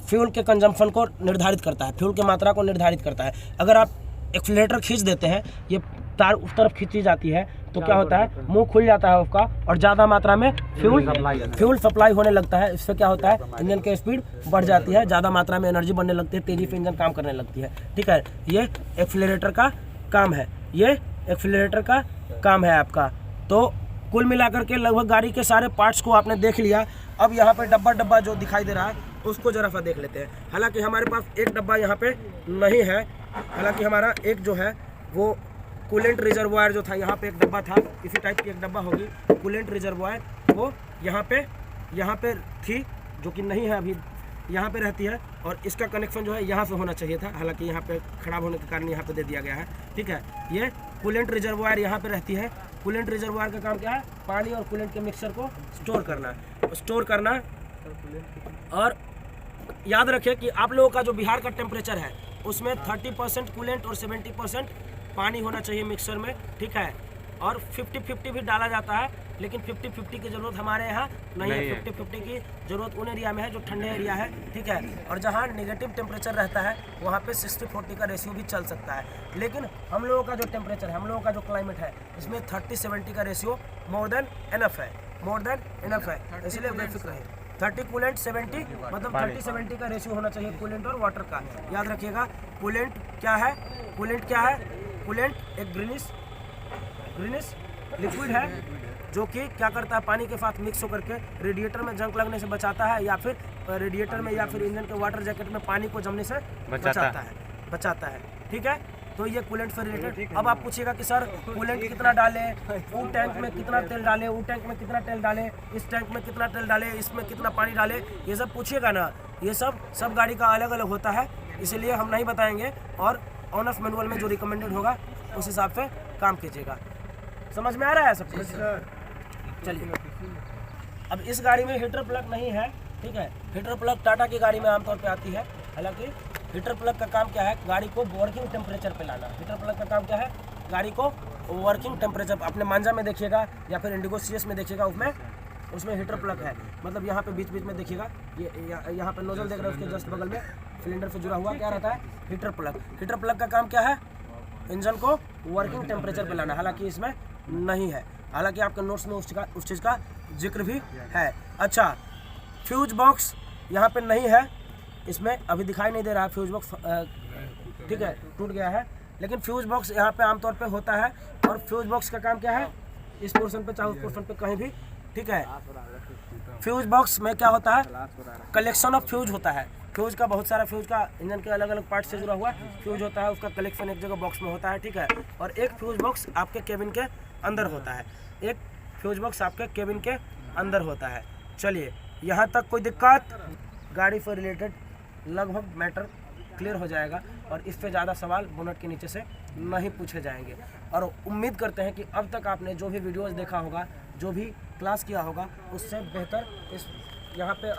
फ्यूल के कंजम्पशन को निर्धारित करता है, फ्यूल की मात्रा को निर्धारित करता है। अगर आप एक्सीलरेटर खींच देते हैं, ये तार उस तरफ खींची जाती है, तो क्या होता है, मुंह खुल जाता है उसका और ज़्यादा मात्रा में फ्यूल सप्लाई होने लगता है। इससे क्या होता है, इंजन की स्पीड बढ़ जाती है, ज़्यादा मात्रा में एनर्जी बनने लगती है, तेज़ी से इंजन काम करने लगती है, ठीक है। ये एक्सीलरेटर का काम है, ये एक्सीलरेटर का काम है आपका। तो कुल मिलाकर के लगभग गाड़ी के सारे पार्ट्स को आपने देख लिया। अब यहाँ पे डब्बा जो दिखाई दे रहा है उसको जरा सा देख लेते हैं। हालांकि हमारे पास एक डब्बा यहाँ पे नहीं है, हालांकि हमारा एक जो है वो कूलेंट रिजर्वॉयर जो था, यहाँ पे एक डब्बा था, इसी टाइप की एक डब्बा होगी कूलेंट रिजर्वॉयर, वो यहाँ पे थी, जो कि नहीं है अभी, यहाँ पे रहती है। और इसका कनेक्शन जो है यहाँ से होना चाहिए था, हालांकि यहाँ पे खराब होने के कारण यहाँ पे दे दिया गया है, ठीक है। ये कूलेंट रिजर्वॉयर यहाँ पे रहती है। कूलेंट रिजर्वॉयर का काम क्या है, पानी और कूलेंट के मिक्सचर को स्टोर करना। और याद रखें कि आप लोगों का जो बिहार का टेम्परेचर है उसमें 30% कूलेंट और 70% पानी होना चाहिए मिक्सर में, ठीक है। और 50-50 भी डाला जाता है, लेकिन 50-50 की ज़रूरत हमारे यहाँ नहीं है। 50-50 की ज़रूरत उन एरिया में है जो ठंडे एरिया है, ठीक है। और जहाँ नेगेटिव टेम्परेचर रहता है वहाँ पे 60-40 का रेशियो भी चल सकता है। लेकिन हम लोगों का जो टेम्परेचर है, हम लोगों का जो क्लाइमेट है, इसमें 30-70 का रेशियो मोर देन इनफ है, इसलिए बेफिक्र रहे। 30 कूलेंट 70 मतलब 30-70 का रेशियो होना चाहिए कूलेंट और वाटर का। याद रखिएगा, कूलेंट क्या है, कूलेंट एक ग्रीनिश लिक्विड है, जो कि क्या करता है, पानी के साथ मिक्स होकर के रेडिएटर में जंग लगने से बचाता है, या फिर रेडिएटर में या फिर इंजन के वाटर जैकेट में पानी को जमने से बचाता है, ठीक है। तो ये कूलेंट से रिलेटेड। अब आप पूछिएगा कि सर कूलेंट कितना डालें, वो टैंक में कितना तेल डालें, वो टैंक में कितना तेल डालें, इस टैंक में कितना तेल डालें, इसमें कितना पानी डालें, ये सब पूछिएगा ना। ये सब गाड़ी का अलग अलग होता है, इसीलिए हम नहीं बताएंगे। और ऑनर्स मैनुअल में जो रिकमेंडेड होगा उस हिसाब से काम कीजिएगा। समझ में आ रहा है सब कुछ? चलिए, अब इस गाड़ी में हीटर प्लग नहीं है, ठीक है। हीटर प्लग टाटा की गाड़ी में आमतौर पे आती है। हालांकि हीटर प्लग का काम क्या है, गाड़ी को वर्किंग टेम्परेचर पे लाना। हीटर प्लग का काम क्या है, गाड़ी को वर्किंग टेम्परेचर, अपने मांझा में देखिएगा या फिर इंडिगो CS में देखिएगा, उसमें हीटर प्लग है। मतलब यहाँ पे बीच में देखिएगा, ये यहाँ पे नोजल देख रहे हैं, उसके जस्ट बगल में सिलेंडर से जुड़ा हुआ क्या रहता है, हीटर प्लग। हीटर प्लग का काम क्या है, इंजन को वर्किंग टेम्परेचर पे लाना। हालांकि इसमें नहीं है, हालांकि आपके नोट्स में उस चीज़ का जिक्र भी है। अच्छा, फ्यूज बॉक्स यहाँ पे नहीं है, इसमें अभी दिखाई नहीं दे रहा है फ्यूज बॉक्स, ठीक है, टूट गया है। लेकिन फ्यूज बॉक्स यहाँ पे आमतौर पे होता है। और फ्यूज बॉक्स का काम क्या है, इस पोर्शन पे चाहे उस पोर्शन पे कहीं भी, ठीक है। फ्यूज बॉक्स में क्या होता है, कलेक्शन ऑफ फ्यूज होता है। फ्यूज का बहुत सारा, फ्यूज का इंजन के अलग अलग पार्ट से जुड़ा हुआ फ्यूज होता है, उसका कलेक्शन एक जगह बॉक्स में होता है, ठीक है। और एक फ्यूज बॉक्स आपके केबिन के अंदर होता है, एक फ्यूज बॉक्स आपके केबिन के अंदर होता है। चलिए, यहाँ तक कोई दिक्कत? गाड़ी से रिलेटेड लगभग मैटर क्लियर हो जाएगा और इससे ज़्यादा सवाल बोनट के नीचे से नहीं पूछे जाएंगे। और उम्मीद करते हैं कि अब तक आपने जो भी वीडियोस देखा होगा, जो भी क्लास किया होगा, उससे बेहतर इस यहाँ पे